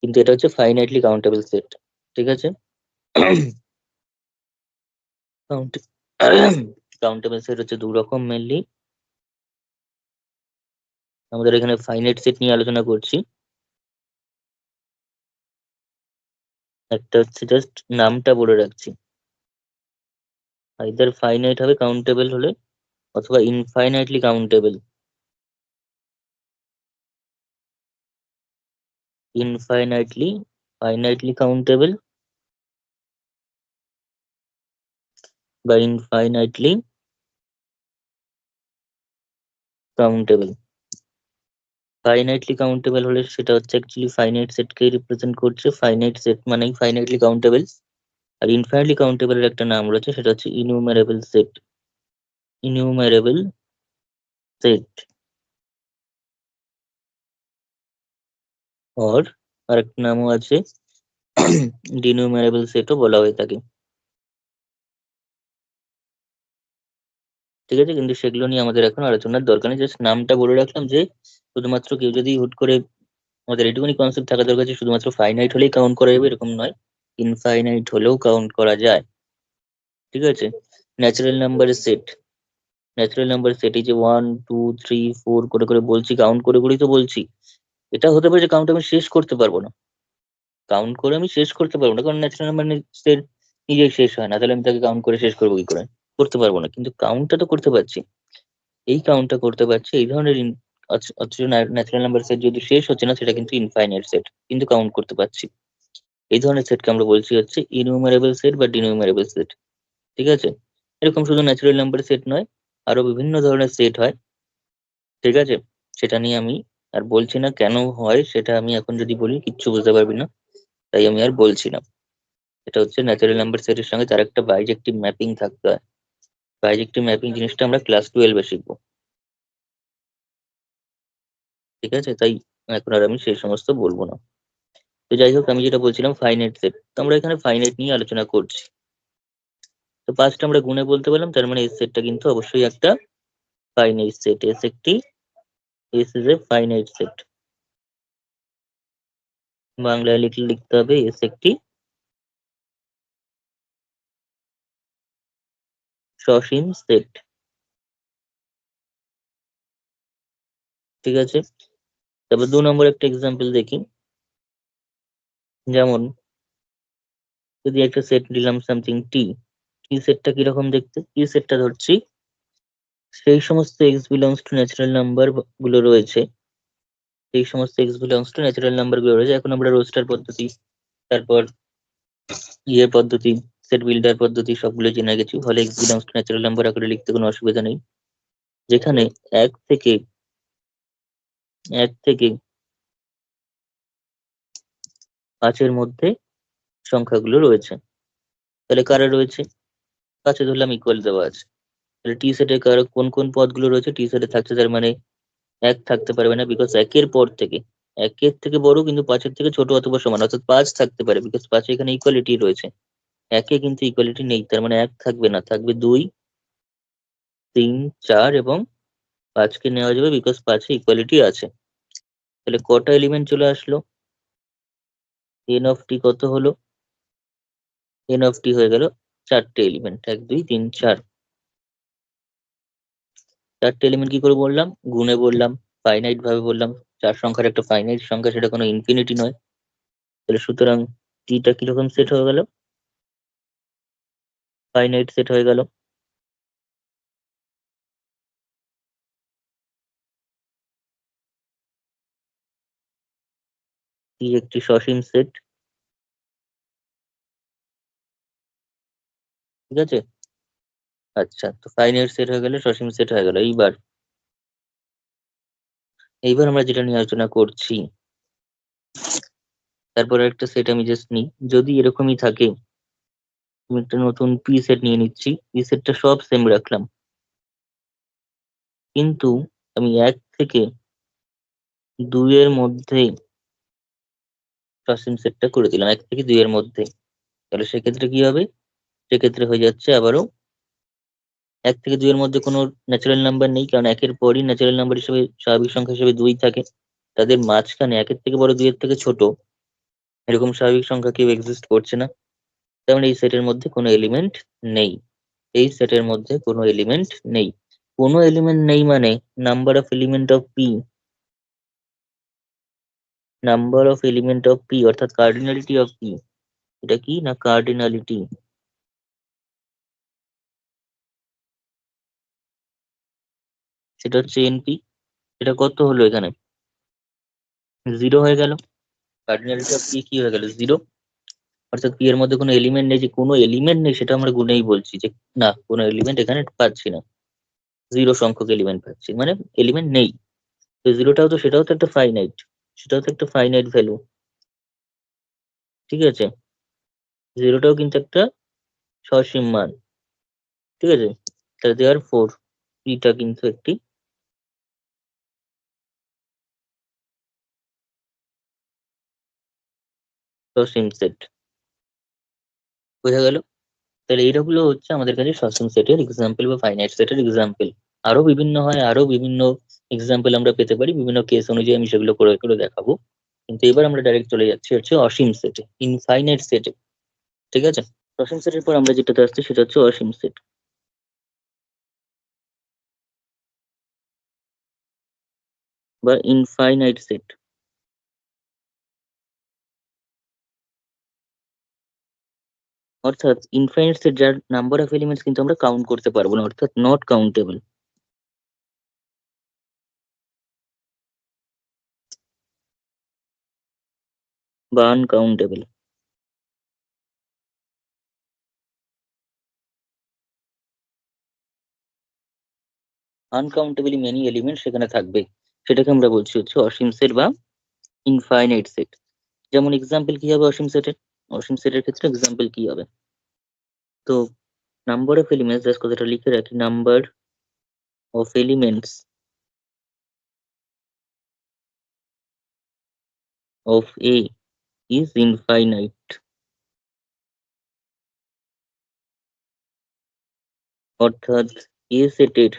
কিন্তু এটা হচ্ছে ফাইনাইটলি কাউন্টেবল সেট, ঠিক আছে। কাউন্ট কাউন্টেবল সেট হচ্ছে 2 রকম মেনলি, আমাদের এখানে ফাইনাইট সেট নিয়ে আলোচনা করছি। একটা হচ্ছে, জাস্ট নামটা বলে রাখছি, আইদার ফাইনাইট হবে কাউন্টেবল হলে, অথবা ইনফাইনাইটলি কাউন্টেবল। ইনফাইনাইটলি ফাইনাইটলি কাউন্টেবল বা ইনফাইনাইটলি কাউন্টেবল। ফাইনাইটলি কাউন্টেবল হলে সেটা হচ্ছে অ্যাকচুয়ালি ফাইনাইট সেটকে রিপ্রেজেন্ট করছে, ফাইনাইট সেট মানেই ফাইনাইটলি কাউন্টেবল। আর ইনফাইনাইটলি কাউন্টেবলের একটা নাম রয়েছে, সেটা হচ্ছে ইনুমারেবল সেট, ইনুমারেবল সেট, আর আরেকটা নামও আছে, ডিনুমারেবল সেটও বলা হয়ে থাকে, ঠিক আছে। কিন্তু সেগুলো নিয়ে আমাদের এখন আলোচনার দরকার নেই, জাস্ট নামটা বলে রাখলাম যে শুধুমাত্র কেউ যদি হুট করে, আমাদের এটুকুনি কনসেপ্ট থাকা দরকার যে শুধুমাত্র ফাইনাইট হলেই কাউন্ট করা যাবে এরকম নয়, ইনফাইনাইট হলেও কাউন্ট করা যায়, ঠিক আছে। ন্যাচারাল নাম্বারের সেট, ন্যাচারাল নাম্বারের সেট, এই যে 1 2 3 4 করে করে বলছি, কাউন্ট করে করেই তো বলছি। এটা হতে পারে যে কাউন্ট আমি শেষ করতে পারবো না, কাউন্ট করে আমি শেষ করতে পারবো না, কারণ ন্যাচারাল নাম্বার সেট নিজেই শেষ হয় না, তাহলে আমি তাকে কাউন্ট করে শেষ করবো কি করে? করতে পারবো না, কিন্তু কাউন্টটা তো করতে পারছি। এই কাউন্টটা করতে পারছি, এই ধরনের অথচ ন্যাচারাল নাম্বার সেট যদি শেষ হচ্ছে না, সেটা কিন্তু ইনফাইনাইট সেট, কিন্তু কাউন্ট করতে পারছি। এই ধরনের সেটকে আমরা বলছি হচ্ছে ইনুমারেবল সেট বা ডিনুমারেবল সেট, ঠিক আছে। এরকম শুধু ন্যাচারাল নাম্বার সেট নয়, আরো বিভিন্ন ধরনের সেট হয়, ঠিক আছে। সেটা নিয়ে আমি আর বলছি না, কেন হয় সেটা আমি এখন যদি বলি কিচ্ছু বুঝতে পারবি না, তাই আমি আর বলছি না। এটা হচ্ছে ন্যাচারাল নাম্বার সেটের সঙ্গে তার একটা বাইজেক্টিভ ম্যাপিং থাকতে হয়। বাইজেক্টিভ ম্যাপিং জিনিসটা আমরা ক্লাস 12-এ শিখবো, ঠিক আছে। তাই এখন আর আমি সেই সমস্ত বলবো না। তো যাই হোক, আমি যেটা বলছিলাম ফাইনাইট সেট, তো আমরা এখানে ফাইনাইট নিয়ে আলোচনা করছি। তো 5টা আমরা গুণে বলতে পারলাম, তার মানে এস সেটটা কিন্তু অবশ্যই একটা finite set, S is a finite set. বাংলায় লিখতে হবে এস একটি সসীম সেট, ঠিক আছে। তারপর 2 নম্বর একটা এক্সাম্পল দেখি, যেমন যদি একটা সেট নিলাম সামথিং টি, টি সেটটা কিরকম দেখতে? টি সেটটা ধরছি সেই সমস্ত X belongs two natural number গুলো রয়েছে, এই সমস্ত X belongs two natural number গুলো রয়েছে। এখন আমরা রোস্টার পদ্ধতি, তারপর ইয়ে পদ্ধতি, সেট বিল্ডার পদ্ধতি সবগুলো জেনে গেছি, ফলে x belongs two natural number আকারে লিখতে কোনো অসুবিধা নেই। যেখানে এক থেকে 5-এর মধ্যে সংখ্যাগুলো রয়েছে। তাহলে কারা রয়েছে? 5-এ ধরলাম ইকুয়াল দেওয়া আছে। তাহলে টি সেটে কার কোন কোন পদগুলো রয়েছে? টি সেটে থাকছে, তার মানে 1 থাকতে পারবে না, বিকজ 1-এর পর থেকে 1-এর থেকে বড় কিন্তু 5-এর থেকে ছোট অথবা সমান, অর্থাৎ 5 থাকতে পারে, বিকজ 5-এ এখানে ইকুয়ালিটি রয়েছে। 1-এ কিন্তু ইকুয়ালিটি নেই, তার মানে 1 থাকবে না, থাকবে 2, 3, 4 এবং 5-কে নেওয়া যাবে, বিকজ 5-এ ইকুয়ালিটি আছে। তাহলে কটা এলিমেন্ট চলে আসলো? এন অফ টি কত হলো? এন অফ টি হয়ে গেল 4টে এলিমেন্ট, 1, 2, 3, 4। 4টে এলিমেন্ট কি করে বললাম? গুণে বললাম, ফাইনাইট ভাবে বললাম। 4 সংখ্যার একটা ফাইনাইট সংখ্যা, সেটা কোনো ইনফিনিটি নয়। তাহলে সুতরাং টিটা কিরকম সেট হয়ে গেল? ফাইনাইট সেট হয়ে গেল। টি একটি সসীম সেট, ঠিক আছে। আচ্ছা, তো ফাইনাইট সেট হয়ে গেলে সসীম সেট হয়ে গেল। এইবার আমরা যেটা নিয়ে আলোচনা করছি, তারপর একটা সেট আমি জাস্ট নিই, যদি এরকমই থাকে, আমি একটা নতুন পি সেট নিয়ে নিচ্ছি, পি সেটটা সব সেম রাখলাম, কিন্তু আমি 1 থেকে 2-এর মধ্যে সসীম সেটটা করে দিলাম, 1 থেকে 2-এর মধ্যে। তাহলে সেক্ষেত্রে কি হবে? সেক্ষেত্রে হয়ে যাচ্ছে আবারও 1 থেকে 2-এর মধ্যে কোনো ন্যাচারাল নাম্বার নেই, কারণ 1-এর পরই ন্যাচারাল নাম্বার হিসেবে, স্বাভাবিক সংখ্যা হিসেবে 2 থাকে। তাদের মাঝখানে 1-এর থেকে বড়, 2-এর থেকে ছোট এরকম স্বাভাবিক সংখ্যা কেউ এক্সিস্ট করছে না। তার মানে এই সেটের মধ্যে কোনো এলিমেন্ট নেই, এই সেটের মধ্যে কোনো এলিমেন্ট নেই। কোনো এলিমেন্ট নেই মানে number of element of P, number of element of P অর্থাৎ কার্ডিনালিটি অফ পি। এটা কি না? কার্ডিনালিটি, সেটা হচ্ছে এনপি। এটা কত হলো? এখানে 0 হয়ে গেল। কার্ডিনালিটি অফ পি কি হয়ে গেল? 0। অর্থাৎ পি এর মধ্যে কোনো এলিমেন্ট নেই, যে কোনো এলিমেন্ট নেই সেটা আমরা গুণেই বলছি যে না, কোনো এলিমেন্ট এখানে পাচ্ছি না, 0 সংখ্যক এলিমেন্ট পাচ্ছি, মানে এলিমেন্ট নেই। তো 0টাও তো, সেটাও তো একটা ফাইনাইট, সেটাও তো একটা ফাইনাইট ভ্যালু, ঠিক আছে। 0টাও কিন্তু একটা সসীম মান, ঠিক আছে। তাহলে দেওয়ার ফোর পিটা কিন্তু একটি সসীম সেট, বোঝা গেল। তাহলে এইগুলো হচ্ছে আমাদের কাছে সসীম সেটের এক্সাম্পল বা ফাইনাইট সেটের এক্সাম্পল। আরো বিভিন্ন হয়, আরো বিভিন্ন এক্সাম্পল আমরা পেতে পারি, বিভিন্ন কেস অনুযায়ী আমি সেগুলো করে করে দেখাবো। কিন্তু এবার আমরা ডাইরেক্ট চলে যাচ্ছি হচ্ছে অসীম সেটে, ইনফাইনাইট সেটে, ঠিক আছে। অসীম সেটের পর আমরা যেটাতে আসছি সেটা হচ্ছে অসীম সেট বা ইনফাইনাইট সেট। অর্থাৎ ইনফাইনাইট সেট যার নাম্বার অফ এলিমেন্টস কিন্তু আমরা কাউন্ট করতে পারবো না, অর্থাৎ নট কাউন্টেবল বা আনকাউন্টেবল। আনকাউন্টেবলি মেনি এলিমেন্ট সেখানে থাকবে, সেটাকে আমরা বলছি হচ্ছে অসীম সেট বা ইনফাইনাইট সেট। যেমন এক্সাম্পল কি হবে অসীম সেটের? অসীম সেটের ক্ষেত্রে এক্সাম্পল কি হবে? তো নাম্বার অফ এলিমেন্টস, জাস্ট কথাটা লিখে রাখি, number of elements of A is infinite. অর্থাৎ এ সেটের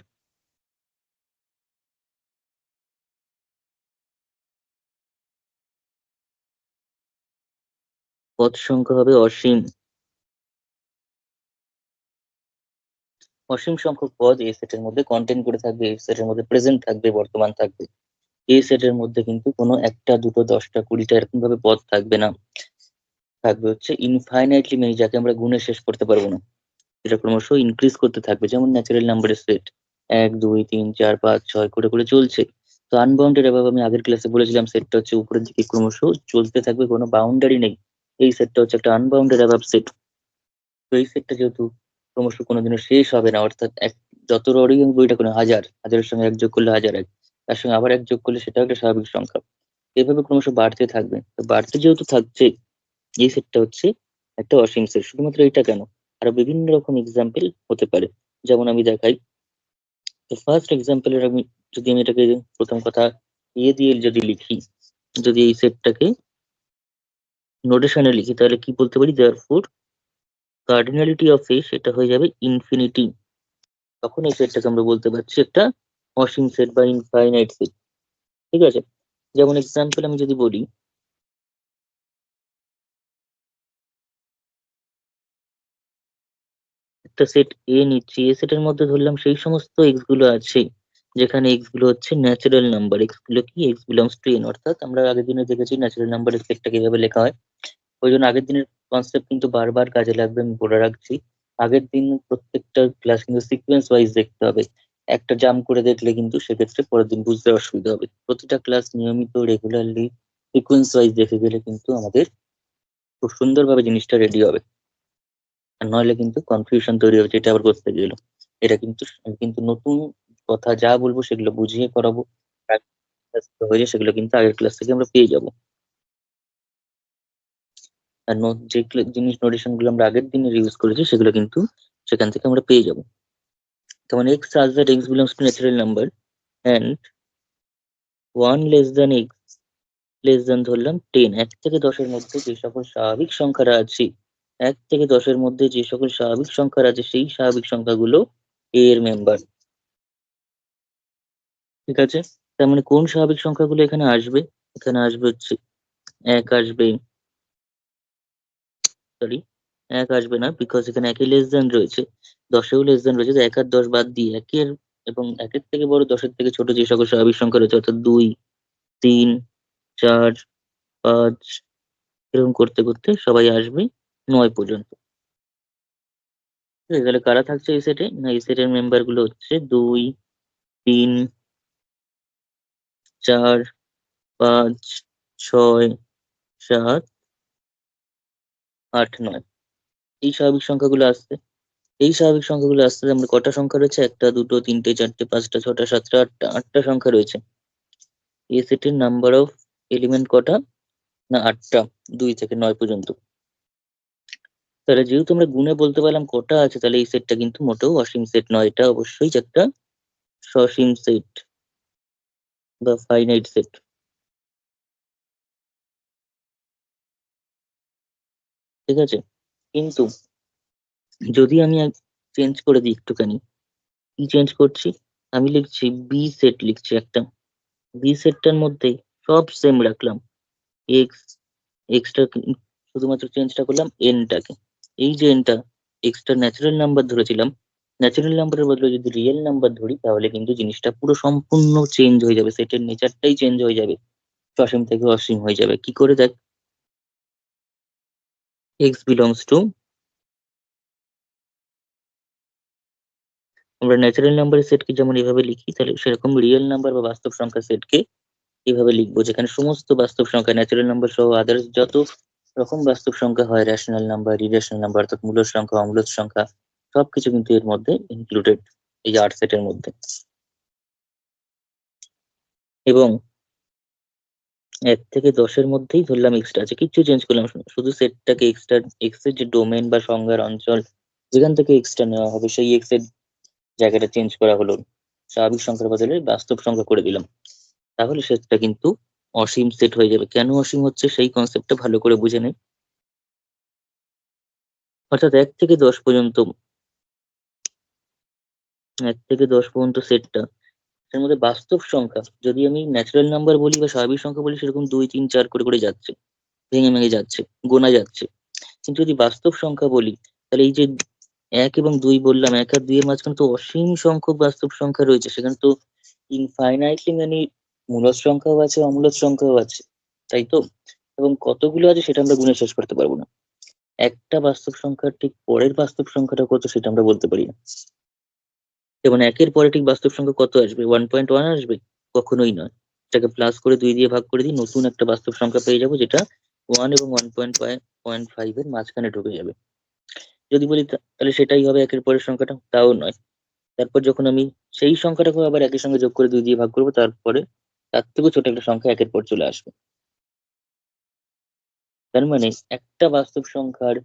পদ সংখ্যা হবে অসীম। অসীম সংখ্যক পদ এ সেটের মধ্যে কন্টেন্ট করে থাকবে, এ সেটের মধ্যে প্রেজেন্ট থাকবে, বর্তমান থাকবে। এ সেটের মধ্যে কিন্তু কোনো একটা, দুটো, 10টা, 20টা এরকম ভাবে পদ থাকবে না। থাকবে হচ্ছে ইনফাইনাইটলি মেনি, যাকে আমরা গুণে শেষ করতে পারবো না, এটা ক্রমশ ইনক্রিজ করতে থাকবে। যেমন ন্যাচারাল নাম্বারের সেট 1 2 3 4 5 6 করে করে চলছে। তো আনবাউন্ডেড অ্যাবাভ আমি আগের ক্লাসে বলেছিলাম সেটটা হচ্ছে উপরের দিকে ক্রমশ চলতে থাকবে, কোনো বাউন্ডারি নেই। এই সেটটা হচ্ছে একটা আনবাউন্ডেড অ্যাবাভ সেট। তো এই সেটটা যেহেতু ক্রমশ কোনোদিনও শেষ হবে না, অর্থাৎ যত রোডই আমি বইটা কোনো হাজার, হাজারের সঙ্গে 1 যোগ করলে 1001, তার সঙ্গে আবার 1 যোগ করলে সেটাও একটা স্বাভাবিক সংখ্যা, এভাবে ক্রমশ বাড়তে থাকবে। তো বাড়তে যেহেতু থাকছে, এই সেটটা হচ্ছে একটা অসীম সেট। শুধুমাত্র এটা কেন, আরো বিভিন্ন রকম এক্সাম্পল হতে পারে। যেমন আমি দেখাই, তো ফার্স্ট এক্সাম্পলের যদি আমি এটাকে প্রথম কথা দিয়ে যদি লিখি, যদি এই সেটটাকে নোটেশনে লিখি, তাহলে কি বলতে পারি, দেয়ারফোর কার্ডিনালিটি অফ এ সেটা হয়ে যাবে ইনফিনিটি। তখন এই সেটটাকে আমরা বলতে পারছি একটা অসীম সেট বা ইনফাইনাইট সেট। ঠিক আছে, যেমন এক্সাম্পল আমি যদি বলি, একটা সেট এ নিচ্ছি, এ সেটের মধ্যে ধরলাম সেই সমস্ত এক্স গুলো আছে যেখানে এক্স গুলো হচ্ছে ন্যাচারাল নাম্বার, এক্স গুলো কি, এক্স বিলংস টু এন। অর্থাৎ আমরা আগের দিনে দেখেছি ন্যাচারাল নাম্বারের সেটটা কিভাবে লেখা হয়। ওই জন্য আগের দিনের কনসেপ্ট কিন্তু বারবার কাজে লাগবে, আমি বলে রাখছি। আগের দিন প্রত্যেকটা ক্লাস কিন্তু সিকোয়েন্স ওয়াইজ দেখতে হবে। একটা জাম্প করে দেখলে কিন্তু সেক্ষেত্রে পরের দিন বুঝতে অসুবিধা হবে। প্রতিটা ক্লাস নিয়মিত রেগুলারলি সিকোয়েন্স ওয়াইজ দেখে গেলে কিন্তু আমাদের খুব সুন্দরভাবে জিনিসটা রেডি হবে। আর নইলে কিন্তু কনফিউশন তৈরি হবে, যেটা আবার করতে গেল। এটা কিন্তু আমি কিন্তু নতুন কথা যা বলবো সেগুলো বুঝিয়ে করাবো, আর হয়ে সেগুলো কিন্তু আগের ক্লাস থেকে আমরা পেয়ে যাবো। আর যে জিনিস নোটেশন গুলো আমরা আগের দিনের ইউজ করেছি সেগুলো কিন্তু সেখান থেকে আমরা পেয়ে যাবো। যেমন x such that x belongs to natural number and 1 less than ধরলাম 10, 1 থেকে 10-এর মধ্যে যে সকল স্বাভাবিক সংখ্যারা আছে, 1 থেকে 10-এর মধ্যে যে সকল স্বাভাবিক সংখ্যারা আছে সেই স্বাভাবিক সংখ্যাগুলো a এর মেম্বার। ঠিক আছে, তার মানে কোন স্বাভাবিক সংখ্যাগুলো এখানে আসবে, এখানে আসবে হচ্ছে 1 আসবে, সরি 1 আসবে না, বিকজ এখানে 1 লেস দেন রয়েছে, 10-এও লেস দেন রয়েছে। তো 1 আর 10 বাদ দিয়ে 1 এবং 1-এর থেকে বড়, 10-এর থেকে ছোট যে সকল স্বাভাবিক সংখ্যা রয়েছে, অর্থাৎ 2 3 4 5 এরকম করতে করতে সবাই আসবে 9 পর্যন্ত। ঠিক আছে, তাহলে কারা থাকছে এই সেটে, না এই সেটের মেম্বার গুলো হচ্ছে 2 3 4 5 6 7 8 9, এই স্বাভাবিক সংখ্যাগুলো আসছে। এই স্বাভাবিক সংখ্যাগুলো আসতে আমরা কটা সংখ্যা রয়েছে, 1 2 3 4 5 6 7 8 8টা সংখ্যা রয়েছে। এই সেটের নাম্বার অফ এলিমেন্ট কটা, না 8টা, 2 থেকে 9 পর্যন্ত। তাহলে যেহেতু আমরা গুণে বলতে পারলাম কটা আছে, তাহলে এই সেটটা কিন্তু মোটেও অসীম সেট নয়, এটা অবশ্যই একটা সসীম সেট বা ফাইনাইট সেট। ঠিক আছে, কিন্তু যদি আমি চেঞ্জ করে দিই একটুখানি, কি চেঞ্জ করছি, আমি লিখছি বি সেট, লিখছি একটা বি সেটটার মধ্যে সব সেম রাখলাম, এক্স, এক্সটা শুধুমাত্র চেঞ্জটা করলাম এনটাকে। এই যে এনটা, এক্সটা ন্যাচারাল নাম্বার ধরেছিলাম, ন্যাচারাল নাম্বারের বদলে যদি রিয়েল নাম্বার ধরি, তাহলে কিন্তু জিনিসটা পুরো সম্পূর্ণ চেঞ্জ হয়ে যাবে, সেটের নেচারটাই চেঞ্জ হয়ে যাবে, সসীম থেকে অসীম হয়ে যাবে। কি করে দেখ, এক্স বিলংস টু, আমরা ন্যাচারাল নাম্বারের সেটকে যেমন এভাবে লিখি, তাহলে সেরকম রিয়েল নাম্বার বা বাস্তব সংখ্যার সেটকে এভাবে লিখবো, যেখানে সমস্ত বাস্তব সংখ্যা ন্যাচারাল নাম্বার সহ আদার্স যত রকম বাস্তব সংখ্যা হয়, রেশনাল নাম্বার, ইরেশনাল নাম্বার, অর্থাৎ মূলদ সংখ্যা, অমূলদ সংখ্যা, সবকিছু কিন্তু এর মধ্যে ইনক্লুডেড, এই যে 8 সেটের মধ্যে। এবং 1 থেকে 10-এর মধ্যেই ধরলাম এক্সট্রা আছে, কিচ্ছু চেঞ্জ করলাম না, শুধু সেটটাকে এক্সট্রা, এক্স এর যে ডোমেন বা সংজ্ঞার অঞ্চল যেখান থেকে এক্সট্রা নেওয়া হবে, সেই এক্স এর জায়গাটা চেঞ্জ করা হলো, স্বাভাবিক সংখ্যার বদলে বাস্তব সংখ্যা করে দিলাম, তাহলে সেটটা কিন্তু অসীম সেট হয়ে যাবে। কেন অসীম হচ্ছে সেই কনসেপ্টটা ভালো করে বুঝে নেই। অর্থাৎ 1 থেকে 10 পর্যন্ত, 1 থেকে 10 পর্যন্ত সেটটা, এর মধ্যে বাস্তব সংখ্যা যদি আমি ন্যাচারাল নাম্বার বলি বা স্বাভাবিক সংখ্যা বলি, সেরকম 2 3 4 করে করে যাচ্ছে, ভেঙে ভেঙে যাচ্ছে, গোনা যাচ্ছে। কিন্তু যদি বাস্তব সংখ্যা বলি, তাহলে এই যে 1 এবং 2 বললাম, 1 আর 2 এর মাঝখানে তো অসীম সংখ্যক বাস্তব সংখ্যা রয়েছে, সেখানে তো ইনফাইনাইটলি মানে মূলদ সংখ্যাও আছে, অমূলদ সংখ্যাও আছে, তাই তো। এবং কতগুলো আছে সেটা আমরা গুণে শেষ করতে পারবো না। একটা বাস্তব সংখ্যার ঠিক পরের বাস্তব সংখ্যাটা কত সেটা আমরা বলতে পারি না। যেমন একের পরে ঠিক বাস্তব সংখ্যা কত আসবে, 1.1 আসবে? কখনোই নয়। এটাকে প্লাস করে 2 দিয়ে ভাগ করে দিই, নতুন একটা বাস্তব সংখ্যা পেয়ে যাবো, যেটা 1 এবং 1.5 এর মাঝখানে ঢুকে যাবে। যদি বলি তাহলে সেটাই হবে একের পরের সংখ্যাটা, তাও নয়। তারপর যখন আমি সেই সংখ্যাটাকে আবার একের সঙ্গে যোগ করে 2 দিয়ে ভাগ করবো, তারপরে তার থেকেও ছোট একটা সংখ্যা একের পর চলে আসবে। তার মানে একটা বাস্তব সংখ্যার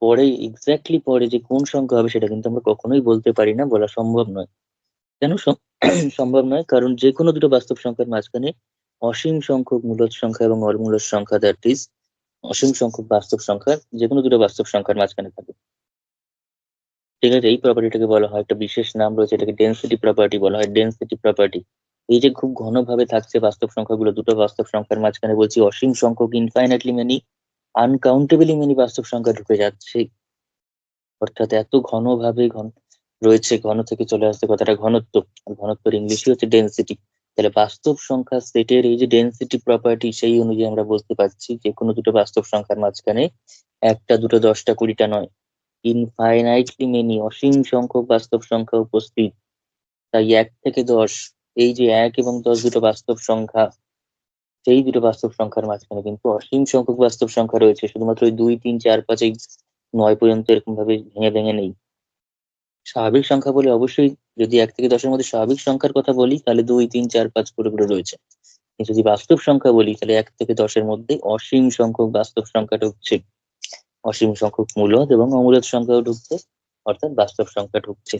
পরে এক্স্যাক্টলি পরে যে কোন সংখ্যা হবে সেটা কিন্তু আমরা কখনোই বলতে পারি না, বলা সম্ভব নয়। কেন সম্ভব নয়? কারণ যে কোনো দুটো বাস্তব সংখ্যার মাঝখানে অসীম সংখ্যক মূলদ সংখ্যা এবং অমূলদ সংখ্যা, দ্যাট ইজ অসীম সংখ্যক বাস্তব সংখ্যা যে কোনো দুটো বাস্তব সংখ্যার মাঝখানে থাকে। ঠিক আছে, এই প্রপার্টিটাকে বলা হয়, একটা বিশেষ নাম রয়েছে, এটাকে ডেনসিটি প্রপার্টি বলা হয়, ডেনসিটি প্রপার্টি। এই যে খুব ঘনভাবে থাকছে বাস্তব সংখ্যাগুলো দুটো বাস্তব সংখ্যার মাঝখানে, বলছি অসীম সংখ্যক, ইনফাইনাইটলি মেনি, আনকাউন্টেবলি মেনি বাস্তব সংখ্যা ঢুকে যাচ্ছে, অর্থাৎ এত ঘনভাবে রয়েছে, ঘন থেকে চলে আসছে কথাটা ঘনত্ব, আর ঘনত্বের ইংলিশই হচ্ছে ডেনসিটি। তাহলে বাস্তব সংখ্যা সেটের এই যে ডেনসিটি প্রপার্টি, সেই অনুযায়ী আমরা বলতে পারছি যে কোনো দুটো বাস্তব সংখ্যার মাঝখানে একটা, দুটো, 10টা, 20টা নয়, ইনফাইনাইটলি মেনি, অসীম সংখ্যক বাস্তব সংখ্যা উপস্থিত। তাই 1 থেকে 10, এই যে 1 এবং 10 দুটো বাস্তব সংখ্যা, সেই দুটো বাস্তব সংখ্যার মাঝখানে কিন্তু অসীম সংখ্যক বাস্তব সংখ্যা রয়েছে, শুধুমাত্র ওই 2, 3, 4, 5, এই 9 পর্যন্ত এরকম ভাবে ভেঙে ভেঙে নেই। স্বাভাবিক সংখ্যা বলে অবশ্যই, যদি 1 থেকে 10-এর মধ্যে স্বাভাবিক সংখ্যার কথা বলি তাহলে 2, 3, 4, 5 পুরোপুরি রয়েছে। কিন্তু যদি বাস্তব সংখ্যা বলি তাহলে 1 থেকে 10-এর মধ্যে অসীম সংখ্যক বাস্তব সংখ্যা ঢুকছে, অসীম সংখ্যক মূলদ এবং অমূলদ সংখ্যাও ঢুকছে, অর্থাৎ বাস্তব সংখ্যা ঢুকছে।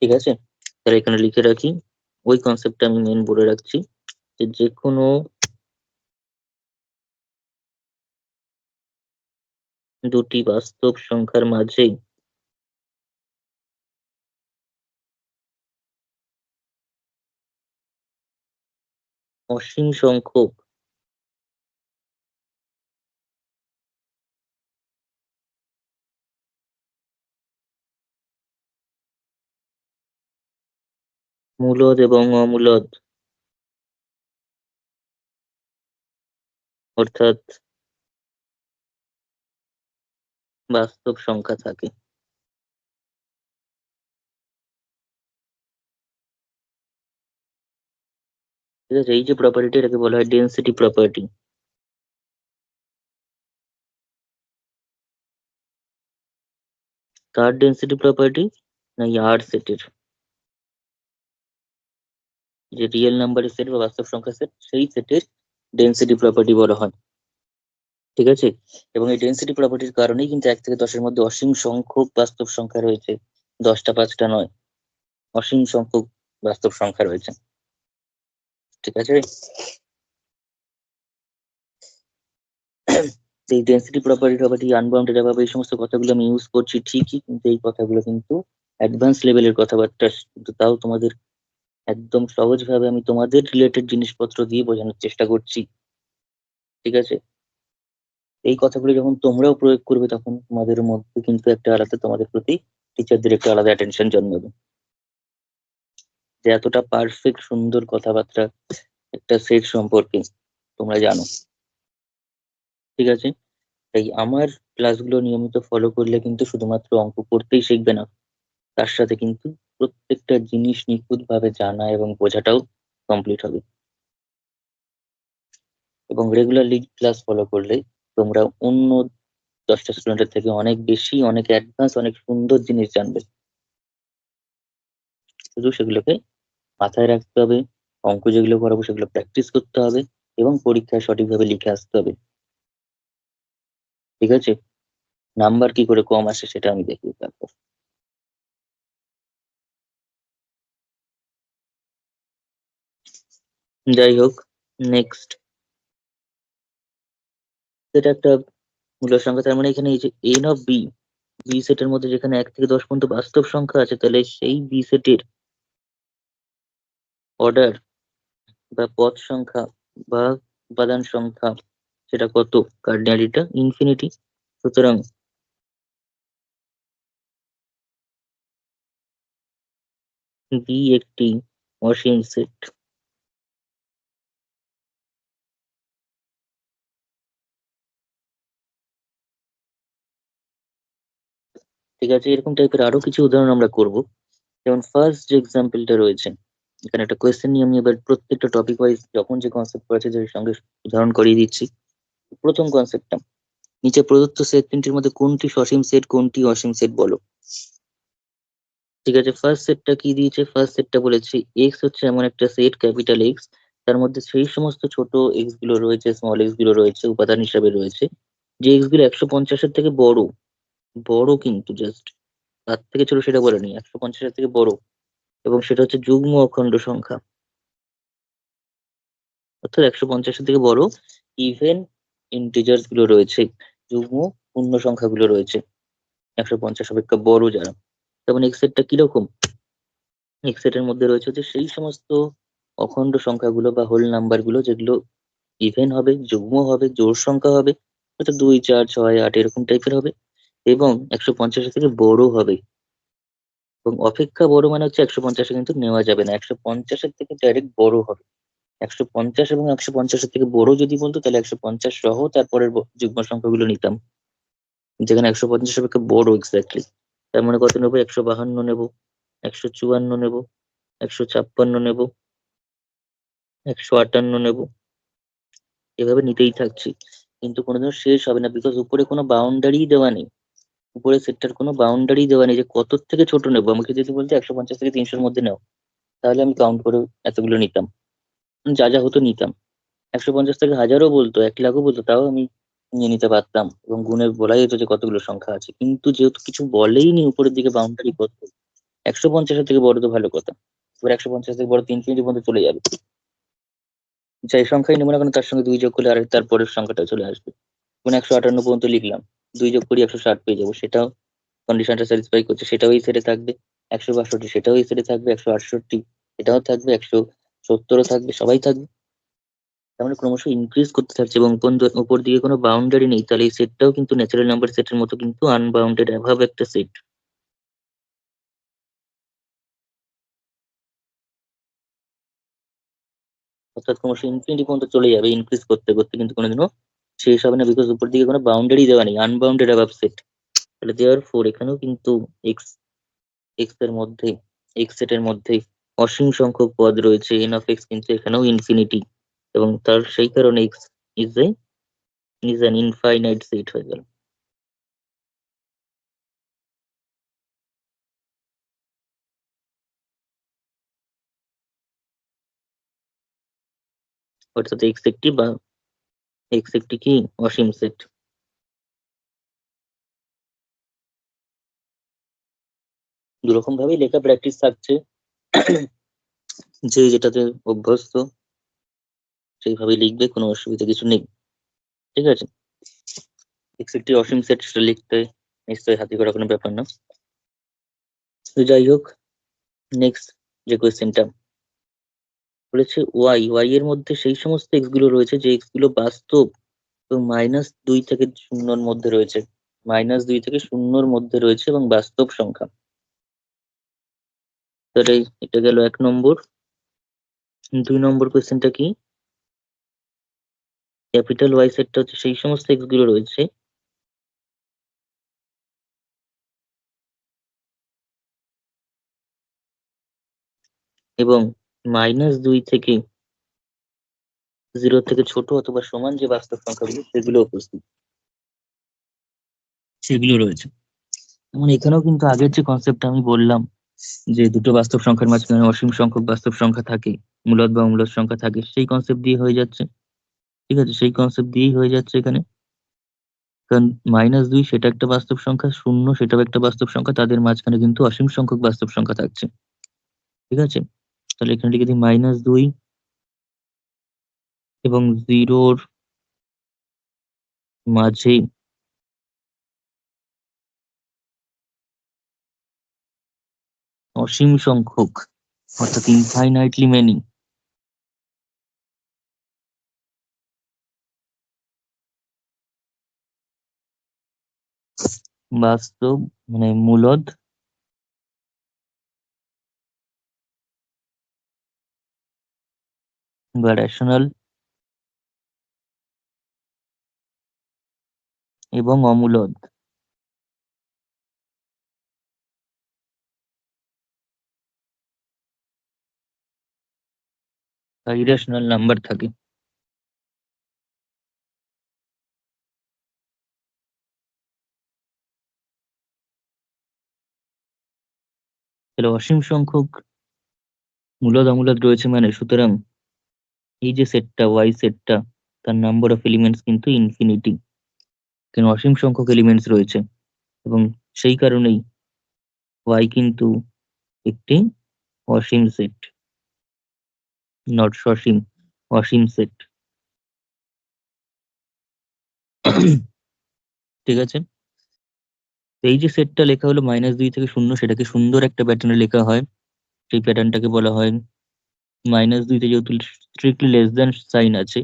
ঠিক আছে, তাহলে এখানে লিখে রাখি, ওই কনসেপ্টটা আমি মেন বলে রাখছি, যে যে কোনো দুটি বাস্তব সংখ্যার মাঝে অসীম সংখ্যক মূলদ এবং অমূলদ, অর্থাৎ বাস্তব সংখ্যা থাকে। ঠিক আছে, এই যে প্রপার্টি, এটাকে বলা হয় ডেনসিটি প্রপার্টি। কার ডেনসিটি প্রপার্টি? না, এই আর সেটের, যে রিয়েল নাম্বারের সেট বা বাস্তব সংখ্যা সেট, সেই সেটের ডেনসিটি প্রপার্টি বলা হয়। ঠিক আছে, এবং এই ডেনসিটি প্রপার্টির কারণেই কিন্তু 1 থেকে 10-এর মধ্যে অসীম সংখ্যক বাস্তব সংখ্যা রয়েছে, 10টা 5টা নয়, অসীম সংখ্যক বাস্তব সংখ্যা রয়েছে। ঠিক আছে, এই ডেনসিটি প্রপার্টি প্রপার্টি, আনবাউন্ডেড অ্যাভাব, এই সমস্ত কথাগুলো আমি ইউজ করছি ঠিকই, কিন্তু এই কথাগুলো কিন্তু অ্যাডভান্স লেভেলের কথাবার্তা, কিন্তু তাও তোমাদের একদম সহজভাবে আমি তোমাদের রিলেটেড জিনিসপত্র দিয়ে বোঝানোর চেষ্টা করছি। ঠিক আছে, এই কথাগুলো যখন তোমরাও প্রয়োগ করবে তখন তোমাদের মধ্যে কিন্তু একটা আলাদা, তোমাদের প্রতি টিচারদের একটা আলাদা অ্যাটেনশন জন্মাবে, যে এতটা পারফেক্ট সুন্দর কথাবার্তা একটা সেট সম্পর্কে তোমরা জানো। ঠিক আছে, তাই আমার ক্লাসগুলো নিয়মিত ফলো করলে কিন্তু শুধুমাত্র অঙ্ক করতেই শিখবে না, তার সাথে কিন্তু প্রত্যেকটা জিনিস নিখুঁতভাবে জানা এবং বোঝাটাও কমপ্লিট হবে। এবং রেগুলারলি ক্লাস ফলো করলে তোমরা অন্য 10টা স্টুডেন্টের থেকে অনেক বেশি, অনেক অ্যাডভান্স, অনেক সুন্দর জিনিস জানবে। শুধু সেগুলোকে মাথায় রাখতে হবে, অঙ্ক যেগুলো করাবো সেগুলো প্র্যাকটিস করতে হবে, এবং পরীক্ষায় সঠিকভাবে লিখে আসতে হবে। ঠিক আছে, নাম্বার কি করে কম আসে সেটা আমি দেখি তারপর। যাই হোক, নেক্সট, এটা একটা মূল সংখ্যা, তার মানে এখানে এই যে এন অফ বি, বি সেটের মধ্যে যেখানে 1 থেকে 10 পর্যন্ত বাস্তব সংখ্যা আছে, তাহলে সেই বি সেটের অর্ডার বা পদ সংখ্যা বা উপাদান সংখ্যা সেটা কত? কার্ডিনালিটা ইনফিনিটি। সুতরাং বি একটি অসীম সেট। ঠিক আছে, এরকম টাইপের আরো কিছু উদাহরণ আমরা করব। যেমন ফার্স্ট যে এক্সাম্পলটা রয়েছে, এখানে একটা কোয়েশ্চেন নিয়ে আমি এবার প্রত্যেকটা টপিক ওয়াইজ যখন যে কনসেপ্ট পড়েছে যে সঙ্গে উদাহরণ করিয়ে দিচ্ছি। প্রথম কনসেপ্টটা, নিচে প্রদত্ত সেট তিনটির মধ্যে কোনটি সসীম সেট, কোনটি অসীম সেট বলো। ঠিক আছে, ফার্স্ট সেটটা কি দিয়েছে? ফার্স্ট সেটটা বলেছে এক্স হচ্ছে এমন একটা সেট, ক্যাপিটাল এক্স, তার মধ্যে সেই সমস্ত ছোট এক্স গুলো রয়েছে, স্মল এক্স গুলো রয়েছে, উপাদান হিসাবে রয়েছে, যে এক্স গুলো 150-এর থেকে বড়। বড় কিন্তু জাস্ট, তার থেকে ছোট সেটা বলেনি, 150-এর থেকে বড়, এবং সেটা হচ্ছে যুগ্ম অখণ্ড সংখ্যা। অর্থাৎ 150-এর থেকে বড় ইভেন ইন্টিজার্স গুলো রয়েছে, যুগ্ম পূর্ণ সংখ্যাগুলো রয়েছে 150 অপেক্ষা বড় যারা। যেমন এক্স সেটটা কিরকম? এক্স সেটের মধ্যে রয়েছে যে সেই সমস্ত অখণ্ড সংখ্যাগুলো বা হোল নাম্বার গুলো যেগুলো ইভেন হবে, যুগ্ম হবে, জোড় সংখ্যা হবে, অর্থাৎ 2, 4, 6, 8 এরকম টাইপের হবে, এবং 150-এর থেকে বড় হবে। এবং অপেক্ষা বড় মানে হচ্ছে 150-এ কিন্তু নেওয়া যাবে না, 150-এর থেকে ডাইরেক্ট বড় হবে। 150 এবং 150-এর থেকে বড় যদি বলতো তাহলে 150 সহ তারপরের যুগ্ম সংখ্যাগুলো নিতাম, যেখানে 150 অপেক্ষা বড় এক্স্যাক্টলি। তার মানে কত নেবো? 152 নেবো, 154 নেবো, 156 নেবো, 158 নেবো, এভাবে নিতেই থাকছি। কিন্তু কোনোদিনও শেষ হবে না, বিকজ উপরে কোনো বাউন্ডারি দেওয়া নেই। উপরে সেটটার কোনো বাউন্ডারি দেওয়া নেই যে কত থেকে ছোট নেবো। আমাকে যদি বলতো 150 থেকে 300-এর মধ্যে নাও, তাহলে আমি কাউন্ট করে এতগুলো নিতাম, যা যা হতো নিতাম। 150 থেকে 1000-ও বলতো, 1,00,000-ও বলতো, তাও আমি নিয়ে নিতে পারতাম, এবং গুণে বলাই যেত যে কতগুলো সংখ্যা আছে। কিন্তু যেহেতু কিছু বলেই নি উপরের দিকে বাউন্ডারি কত, 150-এর থেকে বড় তো ভালো কথা। এবার 150 থেকে বড় 3 পর্যন্ত চলে যাবে, যাই সংখ্যাই নেবো না কেন তার সঙ্গে 2 যোগ করলে আর তারপরের সংখ্যাটা চলে আসবে। মানে 158 পর্যন্ত লিখলাম, 2 যোগ করি 160 পেয়ে যাবো, সেটাও কন্ডিশনটা স্যাটিসফাই করছে, সেটাও এই সেটে থাকবে। 162 সেটাও এই সেটে থাকবে, 168 এটাও থাকবে, 170-ও থাকবে, সবাই থাকবে। তার মানে ক্রমশ ইনক্রিজ করতে থাকছে, এবং উপর দিকে কোনো বাউন্ডারি নেই। তাহলে এই সেটটাও কিন্তু ন্যাচারাল নাম্বার সেটের মতো কিন্তু আনবাউন্ডেড অ্যাভাব একটা সেট। অর্থাৎ ক্রমশ ইনফিনিটি পর্যন্ত চলে যাবে ইনক্রিজ করতে করতে, কিন্তু কোনোদিনও শেষ হবে না, বিকজ উপর দিকে কোনো বাউন্ডারি দেওয়া নেই, আনবাউন্ডেড অ্যাভাব সেট। তাহলে দেওয়ার ফোর এখানেও কিন্তু এক্স, এক্স এর মধ্যে, এক্স সেটের মধ্যে অসীম সংখ্যক পদ রয়েছে, এন অফ এক্স কিন্তু এখানেও ইনফিনিটি, এবং তার সেই কারণে x is a is an infinite set হয়ে গেল। অর্থাৎ এক্স একটি বা এক্স একটি কি অসীম সেট। দুরকম ভাবেই লেখা প্র্যাকটিস থাকছে, যে যেটাতে অভ্যস্ত সেইভাবে লিখবে, কোনো অসুবিধা কিছু নেই। ঠিক আছে, এক্স একটি অসীম সেট সেটা লিখতে নিশ্চয়ই হাতে করা কোনো ব্যাপার না। তো যাই হোক, নেক্সট যে কোয়েশ্চেনটা বলেছে, ওয়াই, ওয়াই এর মধ্যে সেই সমস্ত এক্স গুলো রয়েছে যে এক্স গুলো বাস্তব এবং -2 থেকে 0-র মধ্যে রয়েছে, -2 থেকে 0-র মধ্যে রয়েছে এবং বাস্তব সংখ্যা। তাহলে এটা গেল 1 নম্বর। 2 নম্বর কোয়েশ্চেনটা কি? ক্যাপিটাল ওয়াই সেটটা হচ্ছে সেই সমস্ত এক্স গুলো রয়েছে এবং -2 থেকে 0 থেকে ছোট অথবা সমান যে বাস্তব সংখ্যাগুলো সেগুলো উপস্থিত, সেগুলো রয়েছে। যেমন এখানেও কিন্তু আগের যে কনসেপ্টটা আমি বললাম, যে দুটো বাস্তব সংখ্যার মাঝখানে অসীম সংখ্যক বাস্তব সংখ্যা থাকে, মূলদ বা অমূলদ সংখ্যা থাকে, সেই কনসেপ্ট দিয়ে হয়ে যাচ্ছে। ঠিক আছে, সেই কনসেপ্ট দিয়েই হয়ে যাচ্ছে এখানে। কারণ -2 সেটা একটা বাস্তব সংখ্যা, 0 সেটাও একটা বাস্তব সংখ্যা, তাদের মাঝখানে কিন্তু অসীম সংখ্যক বাস্তব সংখ্যা থাকছে। ঠিক আছে, তাহলে এখানে লিখে দিই -2 এবং 0-র মাঝে অসীম সংখ্যক, অর্থাৎ ইনফাইনাইটলি মেনি বাস্তব, মানে মূলদ বা রেশনাল এবং অমূলদ বা ইরেশনাল নাম্বার থাকে। তাহলে অসীম সংখ্যক মূলদ অমূলদ রয়েছে, মানে সুতরাং এই যে সেটটা ওয়াই সেটটা, তার নাম্বার অফ এলিমেন্টস কিন্তু ইনফিনিটি, কেন অসীম সংখ্যক এলিমেন্টস রয়েছে, এবং সেই কারণেই ওয়াই কিন্তু একটি অসীম সেট, নট সসীম, অসীম সেট। ঠিক আছে, তো এই যে সেটটা লেখা হলো -2 থেকে 0, সেটাকে সুন্দর একটা প্যাটার্নে লেখা হয়। সেই প্যাটার্নটাকে বলা হয় -2তে যেহেতু স্ট্রিক্টলি লেস দ্যান সাইন আছে,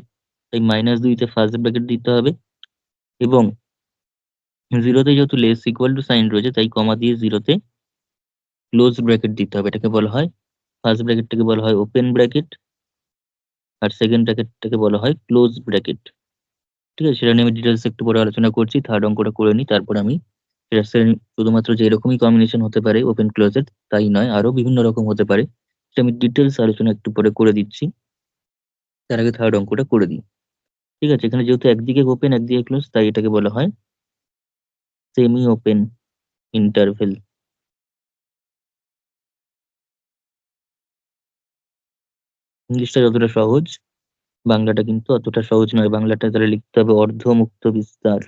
তাই -2তে ফার্স্ট ব্র্যাকেট দিতে হবে, এবং 0তে যেহেতু লেস ইকুয়াল টু সাইন রয়েছে, তাই কমা দিয়ে 0তে ক্লোজ ব্র্যাকেট দিতে হবে। এটাকে বলা হয়, ফার্স্ট ব্র্যাকেটটাকে বলা হয় ওপেন ব্র্যাকেট, আর সেকেন্ড ব্র্যাকেটটাকে বলা হয় ক্লোজ ব্র্যাকেট। ঠিক আছে, সেটা নিয়ে আমি ডিটেলস একটু পরে আলোচনা করছি। থার্ড অঙ্কটা করে নিই, তারপর আমি সেটা শুধুমাত্র যে এরকমই কম্বিনেশন হতে পারে ওপেন ক্লোজের তাই নয়, আরো বিভিন্ন রকম হতে পারে, সেটা আমি ডিটেলস আলোচনা একটু পরে করে দিচ্ছি। তার আগে থার্ড অঙ্কটা করে দিই। ঠিক আছে, এখানে যেহেতু একদিকে ওপেন একদিকে ক্লোজ, তাই এটাকে বলা হয় সেমি ওপেন ইন্টারভেল। ইংলিশটা যতটা সহজ, বাংলাটা কিন্তু অতটা সহজ নয়। বাংলাটা তাহলে লিখতে হবে অর্ধমুক্ত বিস্তার,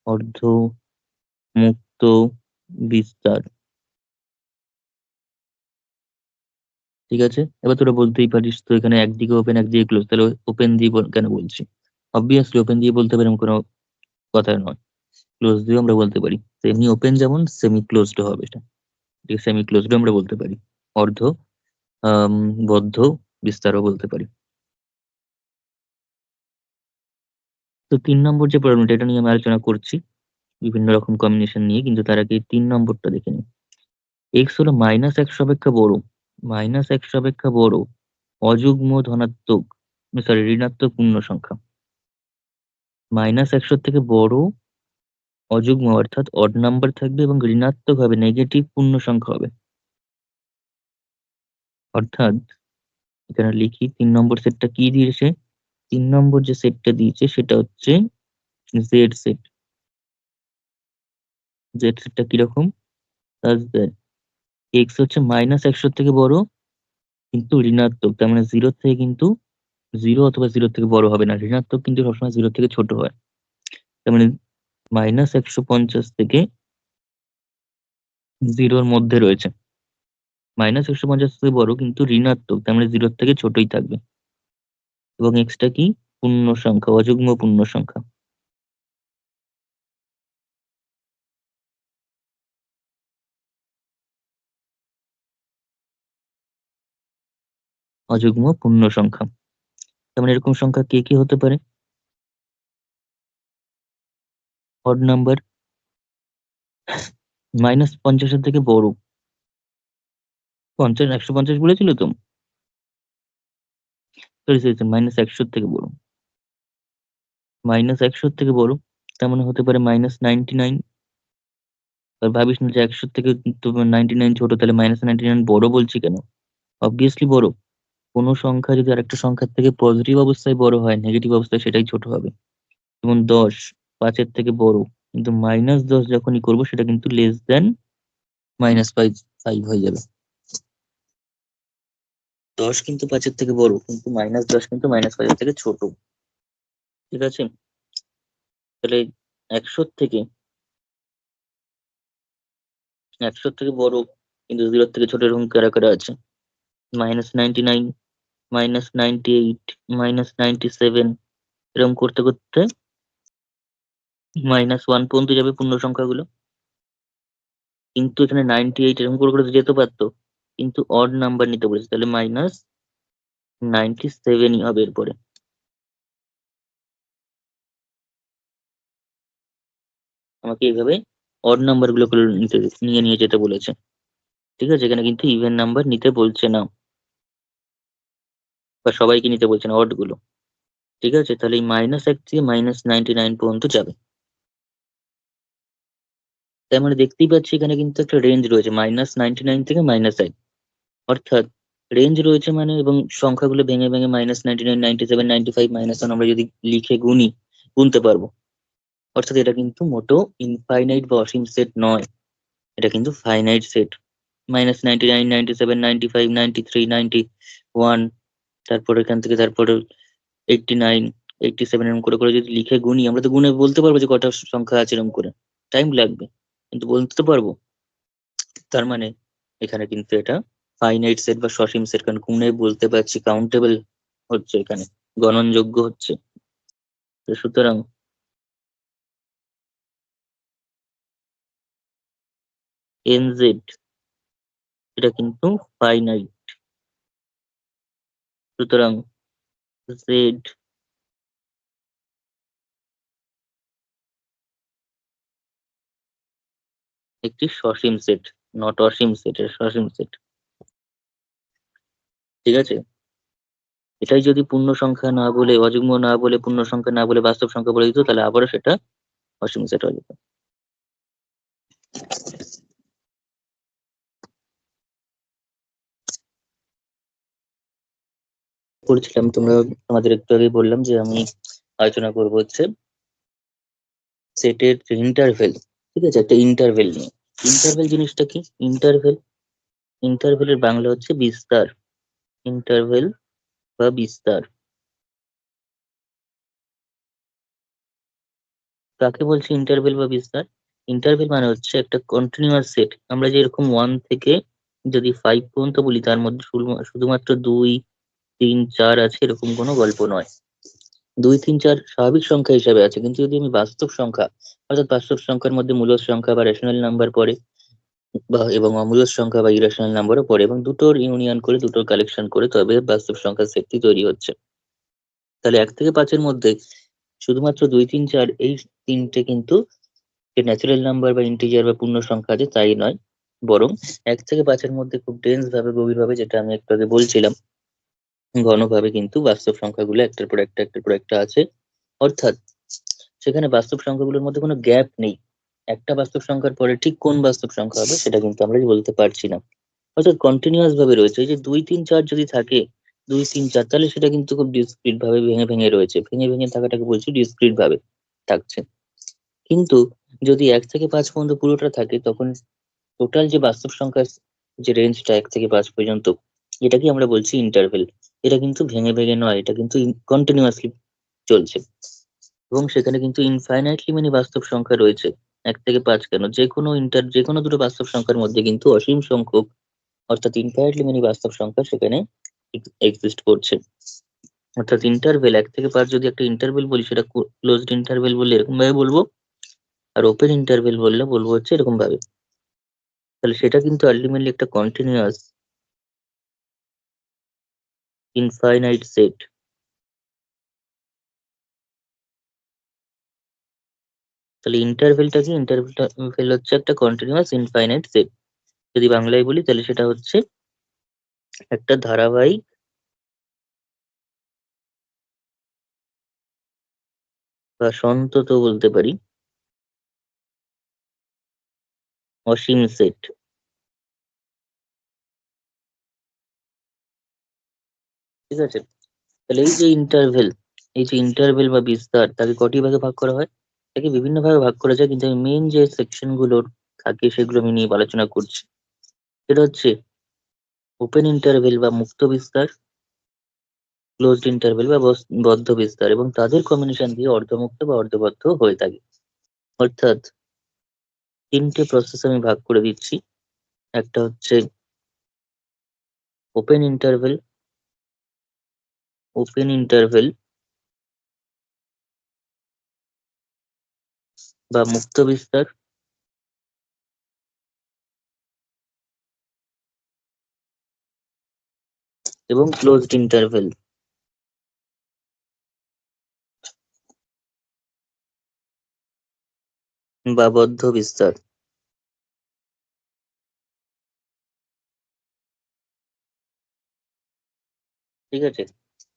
অর্ধমুক্ত বিস্তার। ঠিক আছে, এবার তোরা বলতেই পারিস তো এখানে একদিকে ওপেন একদিকে ক্লোজ, তাহলে ওপেন দিয়ে কেন বলছি? অবভিয়াসলি ওপেন দিয়ে বলতে পারি, এমন কোনো কথা নয়। ক্লোজ দিয়েও আমরা বলতে পারি, সেমি ওপেন যেমন সেমি ক্লোজড হবে এটা, ঠিক সেমি ক্লোজড আমরা বলতে পারি, অর্ধ বদ্ধ বিস্তারও বলতে পারি। তো 3 নম্বর যে প্রবলেমটা, এটা নিয়ে আমি আলোচনা করছি বিভিন্ন রকম কম্বিনেশন নিয়ে, কিন্তু তার আগে 3 নম্বরটা দেখে নিই। এক্স হলো -100 অপেক্ষা বড়, -100 অপেক্ষা বড় অযুগ্ম ধনাত্মক, সরি ঋণাত্মক পূর্ণ সংখ্যা। -100 থেকে বড় অযুগ্ম অর্থাৎ অড নাম্বার থাকবে, এবং ঋণাত্মক হবে, নেগেটিভ পূর্ণ সংখ্যা হবে। অর্থাৎ এখানে লিখি 3 নম্বর সেটটা কি দিয়েছে। 3 নম্বর যে সেটটা দিয়েছে সেটা হচ্ছে জেড সেট। জেড সেটটা কিরকম? এক্স হচ্ছে -100 থেকে বড় কিন্তু ঋণাত্মক, তার মানে 0 থেকে কিন্তু 0 অথবা 0 থেকে বড় হবে না, ঋণাত্মক কিন্তু সবসময় 0 থেকে ছোট হয়। তার মানে -150 থেকে 0-র মধ্যে রয়েছে। -150 থেকে বড় কিন্তু ঋণাত্মক, তার মানে 0 থেকে ছোটই থাকবে। এবং এক্সটা কি? পূর্ণ সংখ্যা, অযুগ্ম পূর্ণ সংখ্যা। অযুগ্ম পূর্ণ সংখ্যা, তার মানে এরকম সংখ্যা কে কি হতে পারে? অড নাম্বার, -50 থেকে বড়, 150 বলেছিল তো, সরি সরি, -100 থেকে বড়, -100 থেকে বড়, তার মানে হতে পারে -99। আর ভাবিস না যে 100 থেকে তো 99 ছোট, তাহলে -99 বড় বলছি কেন? অবভিয়াসলি বড়। কোনো সংখ্যা যদি আরেকটা সংখ্যার থেকে পজিটিভ অবস্থায় বড় হয়, নেগেটিভ অবস্থায় সেটাই ছোট হবে। যেমন 10 5-এর থেকে বড়, কিন্তু -10 যখনই করবো সেটা কিন্তু লেস দেন -5 হয়ে যাবে। 10 কিন্তু 5-এর থেকে বড়, কিন্তু -10 কিন্তু -5-এর থেকে ছোট। ঠিক আছে, তাহলে 100 থেকে 100 থেকে বড় কিন্তু 0 থেকে ছোট, এরকম কারা কারা আছে? -99, -98, -97, এরকম করতে করতে -1 পর্যন্ত যাবে পূর্ণ সংখ্যাগুলো। কিন্তু এখানে 98 এরকম করে করে তো যেতে পারতো, কিন্তু অড নাম্বার নিতে বলেছে, তাহলে -97ই হবে এরপরে। আমাকে এইভাবে অড নাম্বার গুলো নিয়ে যেতে বলেছে। ঠিক আছে, এখানে কিন্তু ইভেন নাম্বার নিতে বলছে না, বা সবাইকে নিতে বলছে না, অড গুলো। ঠিক আছে, তাহলে এই -1 থেকে -99 পর্যন্ত যাবে। তার মানে দেখতেই পাচ্ছি এখানে কিন্তু একটা রেঞ্জ রয়েছে, -99 থেকে -1, অর্থাৎ রেঞ্জ রয়েছে মানে, এবং সংখ্যাগুলো ভেঙে ভেঙে -99, 97, 95, -1 আমরা যদি লিখে গুনতে পারবো। অর্থাৎ এটা কিন্তু মোটো ইনফাইনাইট বা অসীম সেট নয়, এটা কিন্তু ফাইনাইট সেট। -99, 97, 95, 93, 91, তারপর এখান থেকে তারপরে 89, 87 এরকম করে করে যদি লিখে গুনি, আমরা তো গুনে বলতে পারবো যে কটা সংখ্যা আছে এরকম করে। টাইম লাগবে, কিন্তু বলতে তো পারবো। তার মানে এখানে কিন্তু এটা ফাইনাইট সেট বা সসীম সেট, কারণ গুনে বলতে পারছি, কাউন্টেবল হচ্ছে, এখানে গণনযোগ্য হচ্ছে। তো সুতরাং NZ এটা কিন্তু ফাইনাইট। সুতরাং Z একটি সসীম সেট, নট অসীম সেট, এর সসীম সেট। ঠিক আছে, এটাই যদি পূর্ণ সংখ্যা না বলে, অযুগ্ম না বলে, পূর্ণ সংখ্যা না বলে বাস্তব সংখ্যা বলে দিত, তাহলে আবারও সেটা অসীম সেট হয়ে যেত। করেছিলাম তোমাদের একটু আগে বললাম যে আমি আলোচনা করবো হচ্ছে সেটের ইন্টারভেল। ঠিক আছে, একটা ইন্টারভেল নিয়ে। ইন্টারভেল জিনিসটা কি? ইন্টারভেলের বাংলা হচ্ছে বিস্তার। ইন্টারভেল বা বিস্তার কাকে বলছি? ইন্টারভেল বা বিস্তার, ইন্টারভেল মানে হচ্ছে একটা কন্টিনিউয়াস সেট। আমরা যেরকম 1 থেকে যদি 5 পর্যন্ত বলি, তার মধ্যে শুধুমাত্র 2, 3, 4 আছে এরকম কোনো গল্প নয়। 2, 3, 4 স্বাভাবিক সংখ্যা হিসাবে আছে, কিন্তু যদি আমি বাস্তব সংখ্যা, অর্থাৎ বাস্তব সংখ্যার মধ্যে মূলদ সংখ্যা বা রেশনাল নাম্বার পড়ে, বা এবং অমূলদ সংখ্যা বা ইরেশনাল নাম্বারও পড়ে, এবং দুটোর ইউনিয়ন করে, দুটোর কালেকশন করে তবে বাস্তব সংখ্যার সেটটি তৈরি হচ্ছে। তাহলে 1 থেকে 5 এর মধ্যে শুধুমাত্র 2, 3, 4 এই তিনটে কিন্তু যে ন্যাচারাল নাম্বার বা ইন্টিজার বা পূর্ণ সংখ্যা আছে তাই নয়, বরং 1 থেকে 5 এর মধ্যে খুব ডেন্স ভাবে, গভীর ভাবে, যেটা আমি একটু আগে বলছিলাম, ঘনভাবে কিন্তু বাস্তব সংখ্যাগুলো একটার পর একটা, একটার পর একটা আছে। অর্থাৎ সেখানে বাস্তব সংখ্যাগুলোর মধ্যে কোনো গ্যাপ নেই। একটা বাস্তব সংখ্যার পরে ঠিক কোন বাস্তব সংখ্যা হবে সেটা কিন্তু আমরা বলতে পারছি না। অর্থাৎ কন্টিনিউয়াস ভাবে রয়েছে। এই যে 2, 3, 4 যদি থাকে, 2, 3, 4, তাহলে সেটা কিন্তু খুব ডিসক্রিট ভাবে ভেঙে ভেঙে রয়েছে। ভেঙে ভেঙে থাকাটাকে বলছি ডিসক্রিট ভাবে থাকছে। কিন্তু যদি 1 থেকে 5 পর্যন্ত পুরোটা থাকে, তখন টোটাল যে বাস্তব সংখ্যার যে রেঞ্জটা 1 থেকে 5 পর্যন্ত, এটাকে আমরা বলছি ইন্টারভেল। এটা কিন্তু ভেঙে ভেঙে নয়, এটা কিন্তু কন্টিনিউয়াসলি চলছে, এবং সেখানে কিন্তু ইনফাইনাইটলি মেনি বাস্তব সংখ্যা রয়েছে। 1 থেকে 5 কেন, যে কোনো দুটো বাস্তব সংখ্যার মধ্যে কিন্তু অসীম সংখ্যক, অর্থাৎ ইনফাইনাইটলি মেনি বাস্তব সংখ্যা সেখানে এক্সিস্ট করছে। অর্থাৎ ইন্টারভেল 1 থেকে 5 যদি একটা ইন্টারভেল বলি, সেটা ক্লোজড ইন্টারভেল বললে এরকম ভাবে বলবো, আর ওপেন ইন্টারভেল বললে বলবো হচ্ছে এরকম ভাবে। তাহলে সেটা কিন্তু আলটিমেটলি একটা কন্টিনিউয়াস ইনফাইনাইট সেট। তাহলে ইন্টারভেলটা কি? ইন্টারভেল হচ্ছে একটা কন্টিনিউয়াস ইনফাইনাইট সেট। যদি বাংলায় বলি তাহলে সেটা হচ্ছে একটা ধারাবাহিক বা সন্তত বলতে পারি অসীম সেট। ঠিক আছে, তাহলে এই যে ইন্টারভেল বা বিস্তার, তাকে কটি ভাগে ভাগ করা হয়? তাকে বিভিন্ন ভাগে ভাগ করা যায়, কিন্তু আমি মেইন যে সেকশন গুলো থাকে সেগুলো আমি নিয়ে আলোচনা করছি। সেটা হচ্ছে ওপেন ইন্টারভেল বা মুক্ত বিস্তার, ক্লোজড ইন্টারভেল বা বদ্ধ বিস্তার, এবং তাদের কম্বিনেশন দিয়ে অর্ধমুক্ত বা অর্ধবদ্ধ হয়ে থাকে। অর্থাৎ তিনটে প্রসেস আমি ভাগ করে দিচ্ছি। একটা হচ্ছে ওপেন ইন্টারভেল, ওপেন ইন্টারভেল বা মুক্ত বিস্তার, এবং ক্লোজড ইন্টারভেল বা বদ্ধ বিস্তার। ঠিক আছে,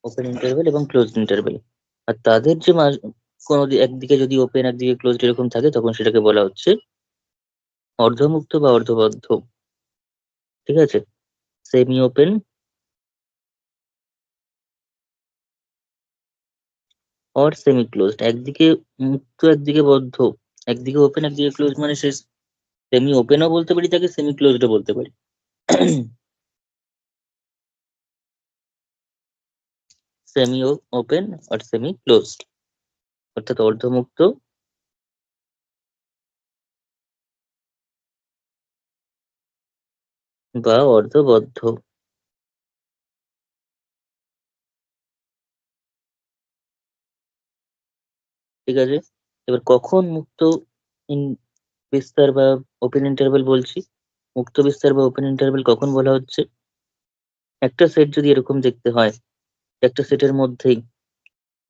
ওপেন ইন্টারভেল এবং ক্লোজড ইন্টারভেল। আর তাদের যে একদিকে যদি ওপেন, একদিকে ক্লোজড এরকম থাকে, তখন সেটাকে বলা হচ্ছে অর্ধমুক্ত বা অর্ধবদ্ধ। ঠিক আছে, semi open or semi closed, একদিকে মুক্ত একদিকে বদ্ধ, একদিকে ওপেন একদিকে ক্লোজ, মানে সে সেমি ওপেনও বলতে পারি তাকে, সেমি ক্লোজডও বলতে পারি। সেমি ওপেন আর সেমি ক্লোজড, অর্থাৎ অর্ধমুক্ত বা অর্ধবদ্ধ। ঠিক আছে, এবার কখন মুক্ত বিস্তার বা ওপেন ইন্টারভেল বলছি, মুক্ত বিস্তার বা ওপেন ইন্টারভেল কখন বলা হচ্ছে? একটা সেট যদি এরকম দেখতে হয়, একটা সেটের মধ্যেই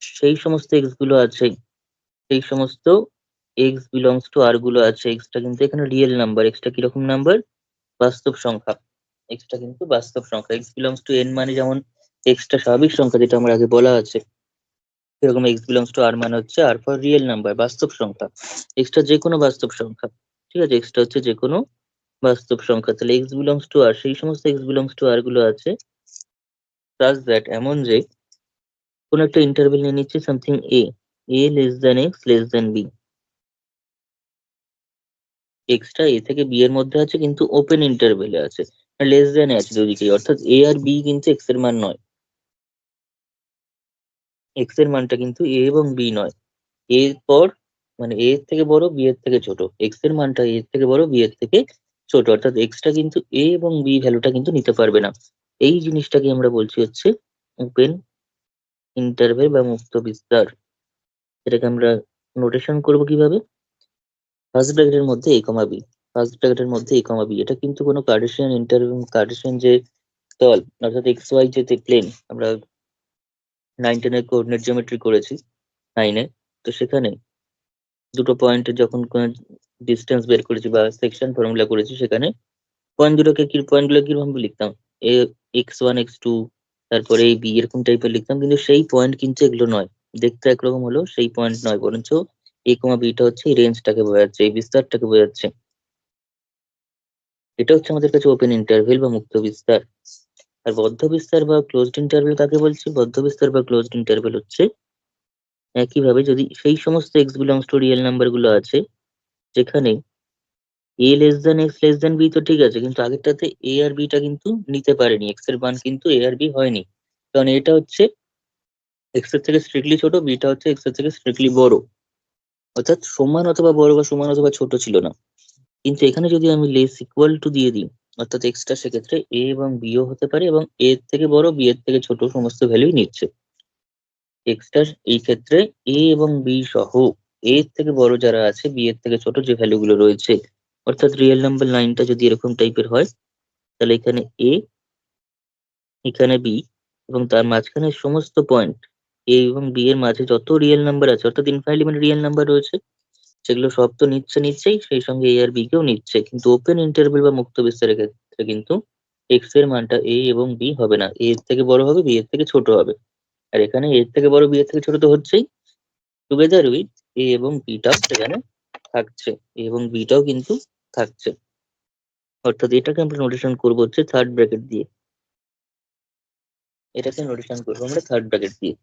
সেই সমস্ত এক্স গুলো আছে, সেই সমস্ত এক্স বিলংস টু আর গুলো আছে, এক্সটা কিন্তু এখানে রিয়েল নাম্বার, এক্সটা কিরকম নাম্বার? বাস্তব সংখ্যা। এক্সটা কিন্তু বাস্তব সংখ্যা, এক্স বিলংস টু এন মানে যেমন এক্সটা স্বাভাবিক সংখ্যা যেটা আমার আগে বলা আছে, সেরকম এক্স বিলংস টু আর মানে হচ্ছে আর ফর রিয়েল নাম্বার, বাস্তব সংখ্যা। এক্সটা যে কোনো বাস্তব সংখ্যা, ঠিক আছে, এক্সটা হচ্ছে যে কোনো বাস্তব সংখ্যা। তাহলে এক্স বিলংস টু আর, সেই সমস্ত এক্স বিলংস টু আর গুলো আছে সাজ দ্যাট, এমন যে কোন একটা ইন্টারভেল নিয়ে নিচ্ছে something A less than X less than B, এক্সটা এ থেকে বি এর মধ্যে আছে কিন্তু ওপেন ইন্টারভেলে আছে, লেস দ্যান আছে দুদিকেই, অর্থাৎ এ আর বি কিন্তু এক্স এর মান নয়, এক্স এর মানটা কিন্তু এ এবং বি নয়, এর পর মানে এ এর থেকে বড় বি এর থেকে ছোট, এক্স এর মানটা এ এর থেকে বড় বি এর থেকে ছোট, অর্থাৎ এক্সটা কিন্তু এ এবং বি ভ্যালুটা কিন্তু নিতে পারবে না। এই জিনিসটাকে আমরা বলছি হচ্ছে ওপেন ইন্টারভেল বা মুক্ত বিস্তার। এটাকে আমরা নোটেশন করব কিভাবে? ফার্স্ট ব্র্যাকেটের মধ্যে এ কমা বি, ফার্স্ট ব্র্যাকেটের মধ্যে এ কমা বি, এটা কিন্তু কোনো কার্টেসিয়ান কার্টেসিয়ান যে তল, অর্থাৎ এক্স ওয়াই যে প্লেন, আমরা 9-10 কোঅর্ডিনেট জিওমেট্রি করেছি 9-এ, তো সেখানে দুটো পয়েন্টের যখন ডিস্টেন্স বের করেছি বা সেকশন ফর্মুলা করেছি, সেখানে পয়েন্ট গুলো কিরকম লিখতাম? এ x1 x2, তারপরে এই বি, এরকম টাইপের লিখতাম, কিন্তু সেই পয়েন্ট কিন্তু এগুলো নয়, দেখতে একরকম হলো সেই পয়েন্ট নয়, বরঞ্চ এ কমা বিটা হচ্ছে এই রেঞ্জটাকে বোঝাচ্ছে, এই বিস্তারটাকে বোঝাচ্ছে। এটা হচ্ছে আমাদের কাছে ওপেন ইন্টারভেল বা মুক্ত বিস্তার। আর বদ্ধ বিস্তার বা ক্লোজড ইন্টারভেল কাকে বলছি? বদ্ধ বিস্তার বা ক্লোজড ইন্টারভেল হচ্ছে একইভাবে যদি সেই সমস্ত X belongs to real number গুলো আছে যেখানে A less than X less than B, তো ঠিক আছে, কিন্তু আগেরটাতে এ আর বি টা কিন্তু নিতে পারেনি, এক্স এর মান কিন্তু এ আর বি হয়নি, কারণ এটা হচ্ছে এক্স এর থেকে স্ট্রিক্টলি ছোট, বিটা হচ্ছে এক্স এর থেকে স্ট্রিক্টলি বড়, অর্থাৎ সমান অথবা বড় বা সমান অথবা ছোট ছিল না। কিন্তু এখানে যদি আমি লেস ইকুয়াল টু দিয়ে দিই, অর্থাৎ এক্সটা সেক্ষেত্রে এ এবং বিও হতে পারে, এবং এ এর থেকে বড় বি এর থেকে ছোট সমস্ত ভ্যালুই নিচ্ছে। এক্সটার এই ক্ষেত্রে এ এবং বি সহ এ এর থেকে বড় যারা আছে বি এর থেকে ছোট যে ভ্যালু গুলো রয়েছে, অর্থাৎ রিয়েল নাম্বার লাইনটা যদি এরকম টাইপের হয়, তাহলে এখানে এ, এখানে বি, এবং তার মাঝখানে সমস্ত পয়েন্ট এ এবং বি এর মাঝে যত রিয়েল নাম্বার আছে, অর্থাৎ ইনফাইনাইট রিয়েল নাম্বার রয়েছে, সেগুলো সব তো নিচ্ছেই, সেই সঙ্গে এ আর বি কেও নিচ্ছে, কিন্তু ওপেন ইন্টারভেল বা মুক্ত বিস্তারের ক্ষেত্রে কিন্তু এক্স এর মানটা এ এবং বি হবে না, এ এর থেকে বড় হবে বি এর থেকে ছোট হবে, আর এখানে এ এর থেকে বড় বি এর থেকে ছোট তো হচ্ছেই, টুগেদার উইথ এ এবং বিটাও সেখানে থাকছে, এ এবং বিটাও কিন্তু থাকছে, অর্থাৎ এটাকে আমরা নোটেশন করবো হচ্ছে থার্ড ব্র্যাকেট দিয়ে, এটাকে নোটেশন করবো আমরা থার্ড ব্র্যাকেট দিয়ে।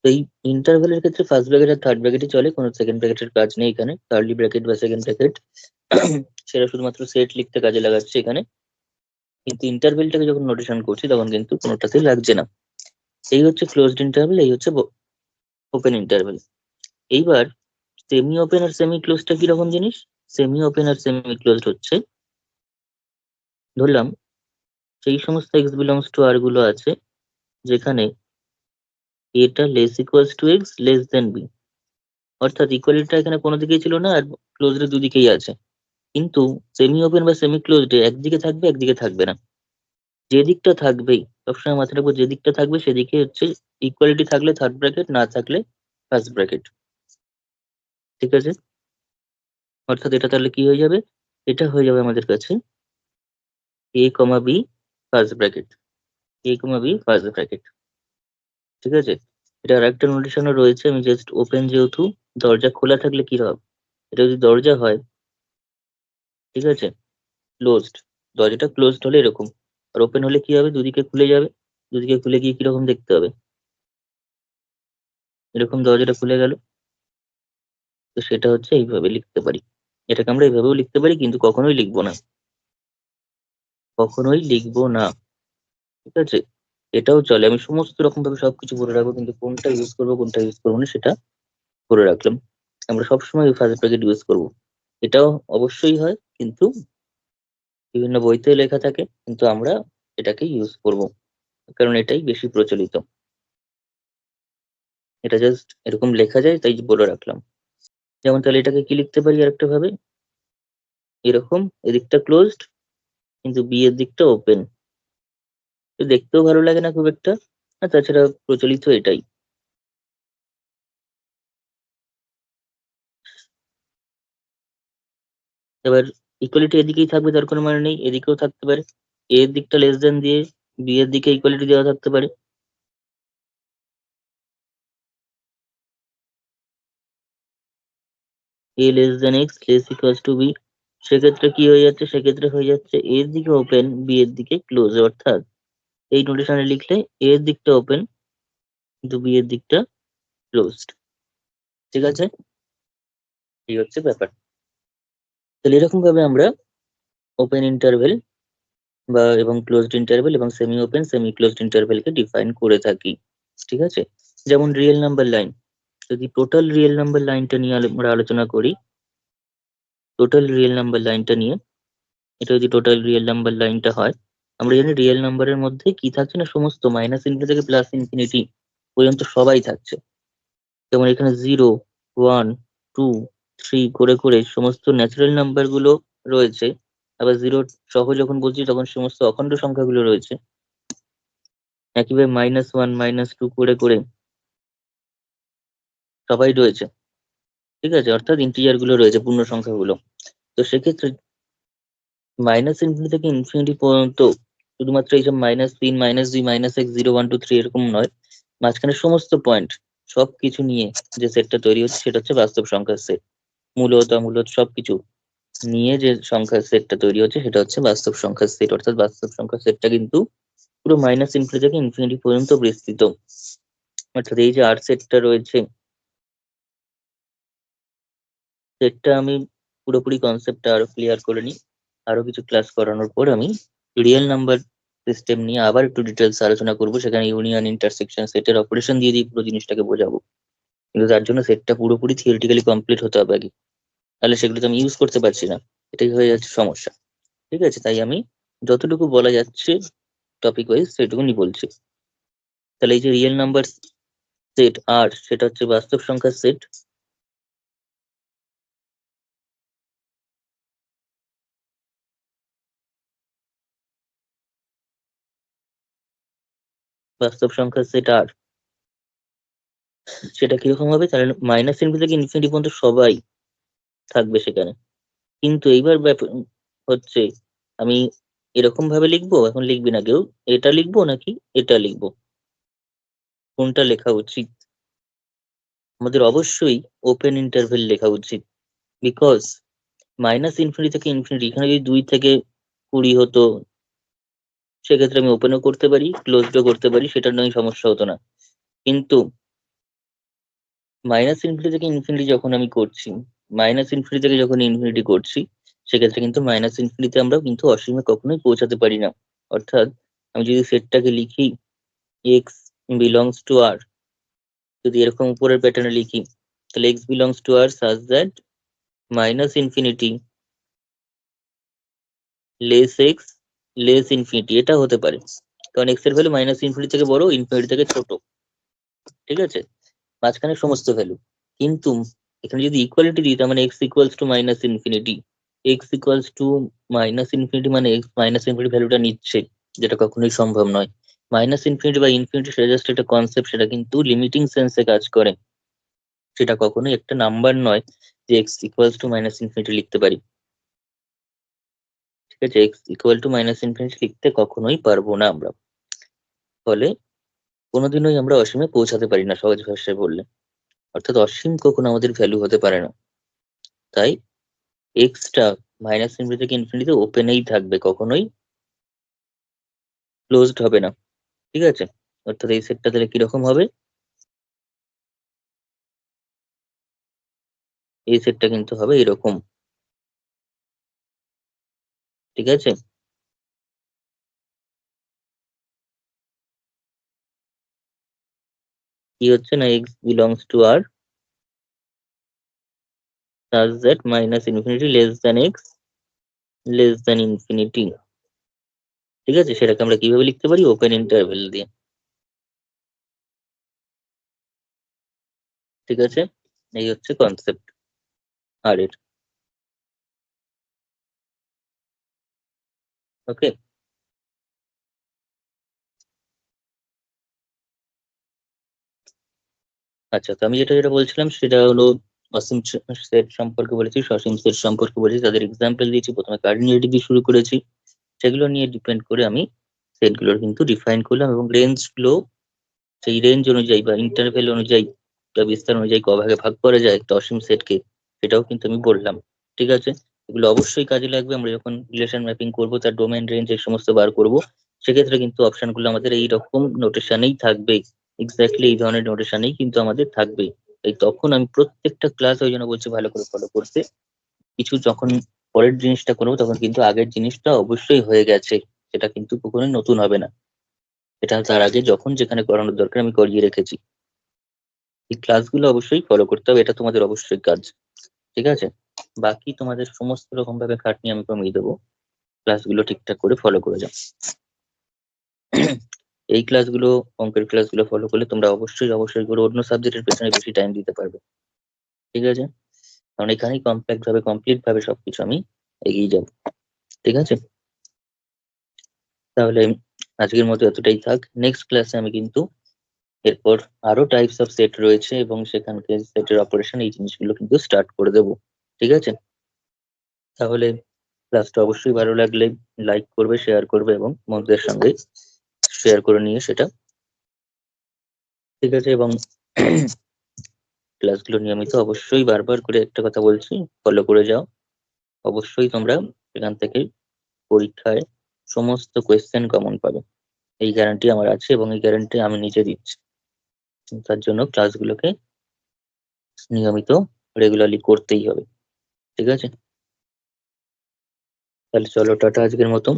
তো এই ইন্টারভ্যালের ক্ষেত্রে ফার্স্ট ব্র্যাকেট আর থার্ড ব্র্যাকেটই চলে, কোনো সেকেন্ড ব্র্যাকেটের কাজ নেই এখানে, কার্লি ব্র্যাকেট বা সেকেন্ড ব্র্যাকেট সেটা শুধুমাত্র সেট লিখতে কাজে লাগাচ্ছে এখানে, কিন্তু ইন্টারভেলটাকে যখন নোটেশন করছি তখন কিন্তু কোনোটাতেই লাগছে না। এই হচ্ছে ক্লোজড ইন্টারভেল, এই হচ্ছে ওপেন ইন্টারভেল। এইবার সেমি ওপেন আর সেমি ক্লোজটা কিরকম জিনিস? সেমি ওপেন আর সেমি ক্লোজড হচ্ছে, ধরলাম সেই সমস্ত এক্স বিলংস টু আর গুলো আছে যেখানে এটা less equals to x less than b, অর্থাৎ ইকুয়ালিটিটা এখানে কোনো দিকেই ছিল না আর ক্লোজড দুদিকেই আছে, কিন্তু সেমি ওপেন বা সেমি ক্লোজড একদিকে থাকবে একদিকে থাকবে না, যে দিকটা থাকবেই, সবসময় মাথায় রাখবো যে দিকটা থাকবে সেদিকে হচ্ছে ইকুয়ালিটি থাকলে থার্ড ব্র্যাকেট, না থাকলে ফার্স্ট ব্র্যাকেট, ঠিক আছে, অর্থাৎ এটা তাহলে কি হয়ে যাবে? এটা হয়ে যাবে আমাদের কাছে এ কমা বি ফার্স্ট ব্র্যাকেট, এ কমা বি ফার্স্ট ব্র্যাকেট, ঠিক আছে। এটা আর একটা নোটেশনও রয়েছে, আমি জাস্ট ওপেন, যেহেতু দরজা খোলা থাকলে কি হবে, এটা যদি দরজা হয়, ঠিক আছে, ক্লোজড, দরজাটা ক্লোজড হলে এরকম, আর ওপেন হলে কি হবে? দুদিকে খুলে যাবে, দুদিকে খুলে গিয়ে কিরকম দেখতে হবে? এরকম দরজাটা খুলে গেল, তো সেটা হচ্ছে এইভাবে লিখতে পারি। এটাকে আমরা এইভাবেও লিখতে পারি, কিন্তু কখনোই লিখবো না, কখনোই লিখবো না। ঠিক আছে, এটাও চলে, আমি সমস্ত রকম ভাবে সবকিছু বলে রাখবো, কিন্তু কোনটা ইউজ করবো কোনটা ইউজ করবো না সেটা করে রাখলাম। আমরা সবসময় ওই ফার্স্ট ব্র্যাকেট ইউজ করবো, এটাও অবশ্যই হয়, কিন্তু বিভিন্ন বইতে লেখা থাকে, কিন্তু আমরা এটাকে ইউজ করব কারণ এটাই বেশি প্রচলিত। এটা জাস্ট এরকম লেখা যায় তাই বলে রাখলাম। যেমন তাহলে এটাকে কি লিখতে পারি আরেকটা ভাবে, এরকম এদিকটা ক্লোজড কিন্তু বি এর দিকটা ওপেন। তো দেখতেও ভালো লাগে না খুব একটা, আর তাছাড়া প্রচলিত এটাই। এবার ইকুয়ালিটি এদিকেই থাকবে তার কোনো মানে নেই, এদিকেও থাকতে পারে। এ এর দিকটা লেস দেন দিয়ে বি এর দিকে ইকুয়ালিটি দেওয়া থাকতে পারে। A less than X less equals to B, সেক্ষেত্রে কি হয়ে যাচ্ছে, সেক্ষেত্রে হয়ে যাচ্ছে এ এর দিকে ওপেন বি এর দিকে ক্লোজ, অর্থাৎ এই নোটেশনে লিখলে এ এর দিকটা ওপেন কিন্তু বি এর দিকটা ক্লোজড। ঠিক আছে, এই হচ্ছে ব্যাপার। তাহলে এরকম ভাবে আমরা ওপেন ইন্টারভেল বা এবং ক্লোজড ইন্টারভেল এবং সেমি ওপেন সেমি ক্লোজড ইন্টারভেলকে ডিফাইন করে থাকি। ঠিক আছে, যেমন রিয়েল নাম্বার লাইন, যদি টোটাল রিয়েল নাম্বার লাইনটা নিয়ে আমরা আলোচনা করি, টোটাল রিয়েল নাম্বার লাইনটা নিয়ে, এটা যদি টোটাল রিয়েল নাম্বার লাইনটা হয়, আমরা জানি রিয়েল নাম্বারের মধ্যে কি থাকছে না, সমস্ত মাইনাস ইনফিনিটি থেকে প্লাস ইনফিনিটি পর্যন্ত সবাই থাকছে। যেমন এখানে 0, 1, 2, 3 করে করে সমস্ত ন্যাচারাল নাম্বার গুলো রয়েছে। আবার 0 সহ যখন বলছি তখন সমস্ত অখণ্ড সংখ্যাগুলো রয়েছে। একইভাবে -1, -2 করে করে সবাই রয়েছে। ঠিক আছে, অর্থাৎ ইন্টিজার গুলো রয়েছে, পূর্ণ সংখ্যাগুলো। তো সেক্ষেত্রে মাইনাস ইনফিনিটি থেকে ইনফিনিটি পর্যন্ত শুধুমাত্র এইসব -3, -2, -x, 0, 1, 2, 3 এরকম নয়, মাঝখানে সমস্ত পয়েন্ট সবকিছু নিয়ে যে সেটটা তৈরি হচ্ছে সেটা হচ্ছে বাস্তব সংখ্যার সেট। মূলত অমূলত সবকিছু নিয়ে যে সংখ্যার সেটটা তৈরি হচ্ছে সেটা হচ্ছে বাস্তব সংখ্যার সেট, অর্থাৎ বাস্তব সংখ্যার সেটটা কিন্তু পুরো মাইনাস ইনফিনিটি থেকে ইনফিনিটি পর্যন্ত বিস্তৃত। অর্থাৎ এই যে আর সেটটা রয়েছে, সেটটা আমি পুরোপুরি কনসেপ্টটা আরো ক্লিয়ার করে নিই। আরো কিছু ক্লাস করানোর পর আমি রিয়েল নাম্বার সিস্টেম নিয়ে আবার একটু ডিটেলস আলোচনা করব, সেখানে ইউনিয়ন ইন্টারসেকশন সেটের অপারেশন দিয়ে দিয়ে পুরো জিনিসটাকে বোঝাবো। কিন্তু তার জন্য সেটটা পুরোপুরি থিওরিটিক্যালি কমপ্লিট হতে হবে আগে, তাহলে সেগুলো তো আমি ইউজ করতে পারছি না, এটাই হয়ে যাচ্ছে সমস্যা। ঠিক আছে, তাই আমি যতটুকু বলা যাচ্ছে টপিক ওয়াইজ সেটুকুনি বলছি। তাহলে এই যে রিয়েল নাম্বার সেট আর, সেটা হচ্ছে বাস্তব সংখ্যার সেট। বাস্তব সংখ্যার সেট আর সেটা কিরকম হবে, তাহলে মাইনাস ইনফিনিটি থেকে ইনফিনিটি পর্যন্ত সবাই থাকবে সেখানে। কিন্তু এইবার ব্যাপার হচ্ছে, আমি এরকম ভাবে লিখবো, এখন লিখবি না কেউ, এটা লিখবো নাকি এটা লিখবো, কোনটা লেখা উচিত? আমাদের অবশ্যই ওপেন ইন্টারভেল লেখা উচিত, বিকজ মাইনাস ইনফিনিটি থেকে ইনফিনিটি, এখানে যদি 2 থেকে 20 হতো সেক্ষেত্রে আমি ওপেনও করতে পারি ক্লোজডও করতে পারি, সেটা নয় সমস্যা হতো না। কিন্তু মাইনাস ইনফিনিটি থেকে ইনফিনিটি যখন আমি করছি, মাইনাস ইনফিনিটি থেকে যখন ইনফিনিটি করছি, সেক্ষেত্রে কিন্তু মাইনাস ইনফিনিটিতে আমরা কিন্তু অসীমে কখনোই পৌঁছাতে পারি না। অর্থাৎ আমি যদি সেটটাকে লিখি এক্স বিলংস টু আর, যদি এরকম উপরের প্যাটার্নে লিখি, তাহলে x belongs to R such that minus infinity less x less infinity, এটা হতে পারে, কারণ এক্স এর ভ্যালু মাইনাস ইনফিনিটি থেকে বড়, ইনফিনিটি থেকে ছোট। ঠিক আছে, মাঝখানে সমস্ত ভ্যালু। কিন্তু এখানে যদি ইকুয়ালিটি দিই, তার মানে x equals to minus infinity, x equals to minus infinity মানে এক্স মাইনাস ইনফিনিটি ভ্যালুটা নিচ্ছে, যেটা কখনোই সম্ভব নয়। মাইনাস ইনফিনিটি বা ইনফিনিটি সেটা জাস্ট একটা কনসেপ্ট, সেটা কিন্তু লিমিটিং সেন্সে কাজ করে, সেটা কখনোই একটা নাম্বার নয় যে x equals to minus infinity লিখতে পারি। ঠিক আছে, x equal to minus infinity লিখতে কখনোই পারবো না আমরা, ফলে কোনোদিনই আমরা অসীমে পৌঁছাতে পারি না, সহজ ভাষায় বললে। অর্থাৎ অসীম কখনো আমাদের ভ্যালু হতে পারে না। তাই এক্সটা মাইনাস ইনফিনিটি থেকে ইনফিনিটিতে ওপেনেই থাকবে, কখনোই ক্লোজড হবে না। ঠিক আছে, অর্থাৎ এই সেটটা তাহলে কিরকম হবে, এই সেটটা কিন্তু হবে এরকম, ঠিক আছে? কি হচ্ছে না, x belongs to R such that minus infinity less than x less than infinity, ঠিক আছে? সেটাকে আমরা কিভাবে লিখতে পারি? ওপেন ইন্টারভেল দিয়ে, ঠিক আছে? এই হচ্ছে কনসেপ্ট আর এর। ওকে, আচ্ছা, তো আমি যেটা যেটা বলছিলাম সেটা হলো অসীম সেট সম্পর্কে বলেছি, সসীম সেট সম্পর্কে বলেছি, তাদের এক্সাম্পল দিয়েছি, প্রথমে কার্ডিনালিটি দিয়ে শুরু করেছি, সেগুলো নিয়ে ডিপেন্ড করে আমি সেটগুলোর কিন্তু ডিফাইন করলাম, এবং রেঞ্জ গুলো সেই রেঞ্জ অনুযায়ী বা ইন্টারভেল অনুযায়ী বা বিস্তার অনুযায়ী কভাগে ভাগ করা যায় একটা অসীম সেটকে, সেটাও কিন্তু আমি বললাম, ঠিক আছে? এগুলো অবশ্যই কাজে লাগবে আমরা যখন রিলেশন ম্যাপিং করব, তার ডোমেন রেঞ্জ এই সমস্ত বার করব, সেক্ষেত্রে কিন্তু অপশনগুলো আমাদের এই রকম নোটেশনেই থাকবে, এক্স্যাক্টলি এই ধরনের নোটেশনেই কিন্তু আমাদের থাকবে। তাই তখন আমি প্রত্যেকটা ক্লাস ওই জন্য বলছি ভালো করে ফলো করতে, কিছু যখন পরের জিনিসটা করবো তখন কিন্তু আগের জিনিসটা অবশ্যই হয়ে গেছে, সেটা কিন্তু কখনোই নতুন হবে না, এটা তার আগে যখন যেখানে করানোর দরকার আমি করিয়ে রেখেছি। এই ক্লাসগুলো অবশ্যই ফলো করতে হবে, এটা তোমাদের অবশ্যই কাজ, ঠিক আছে? বাকি তোমাদের সমস্ত রকম ভাবে খাটনি আমি কমিয়ে দেবো, ক্লাসগুলো ঠিকঠাক করে ফলো করে যাও। এই ক্লাসগুলো, অঙ্কের ক্লাসগুলো ফলো করলে তোমরা অবশ্যই অবশ্যই করে অন্য সাবজেক্টের পেছনে বেশি টাইম দিতে পারবে, ঠিক আছে? কারণ এখানেই কমপ্যাক্ট ভাবে কমপ্লিট ভাবে সবকিছু আমি এগিয়ে যাবো, ঠিক আছে? তাহলে আজকের মতো এতটাই থাক, নেক্সট ক্লাসে আমি কিন্তু এরপর আরো টাইপস অফ সেট রয়েছে এবং সেখানকার সেটের অপারেশন এই জিনিসগুলো কিন্তু স্টার্ট করে দেবো, ঠিক আছে? তাহলে ক্লাসটা অবশ্যই ভালো লাগলে লাইক করবে, শেয়ার করবে এবং বন্ধুদের সঙ্গে শেয়ার করে নিয়ে সেটা, ঠিক আছে? এবং ক্লাসগুলো নিয়মিত অবশ্যই বারবার করে একটা কথা বলছি, ফলো করে যাও, অবশ্যই তোমরা এখান থেকে পরীক্ষায় সমস্ত কোয়েশ্চেন কমন পাবে, এই গ্যারান্টি আমার আছে এবং এই গ্যারান্টি আমি নিজে দিচ্ছি। তার জন্য ক্লাসগুলোকে নিয়মিত রেগুলারলি করতেই হবে, ঠিক আছে? তাহলে চলো টাটা আজকের মতো।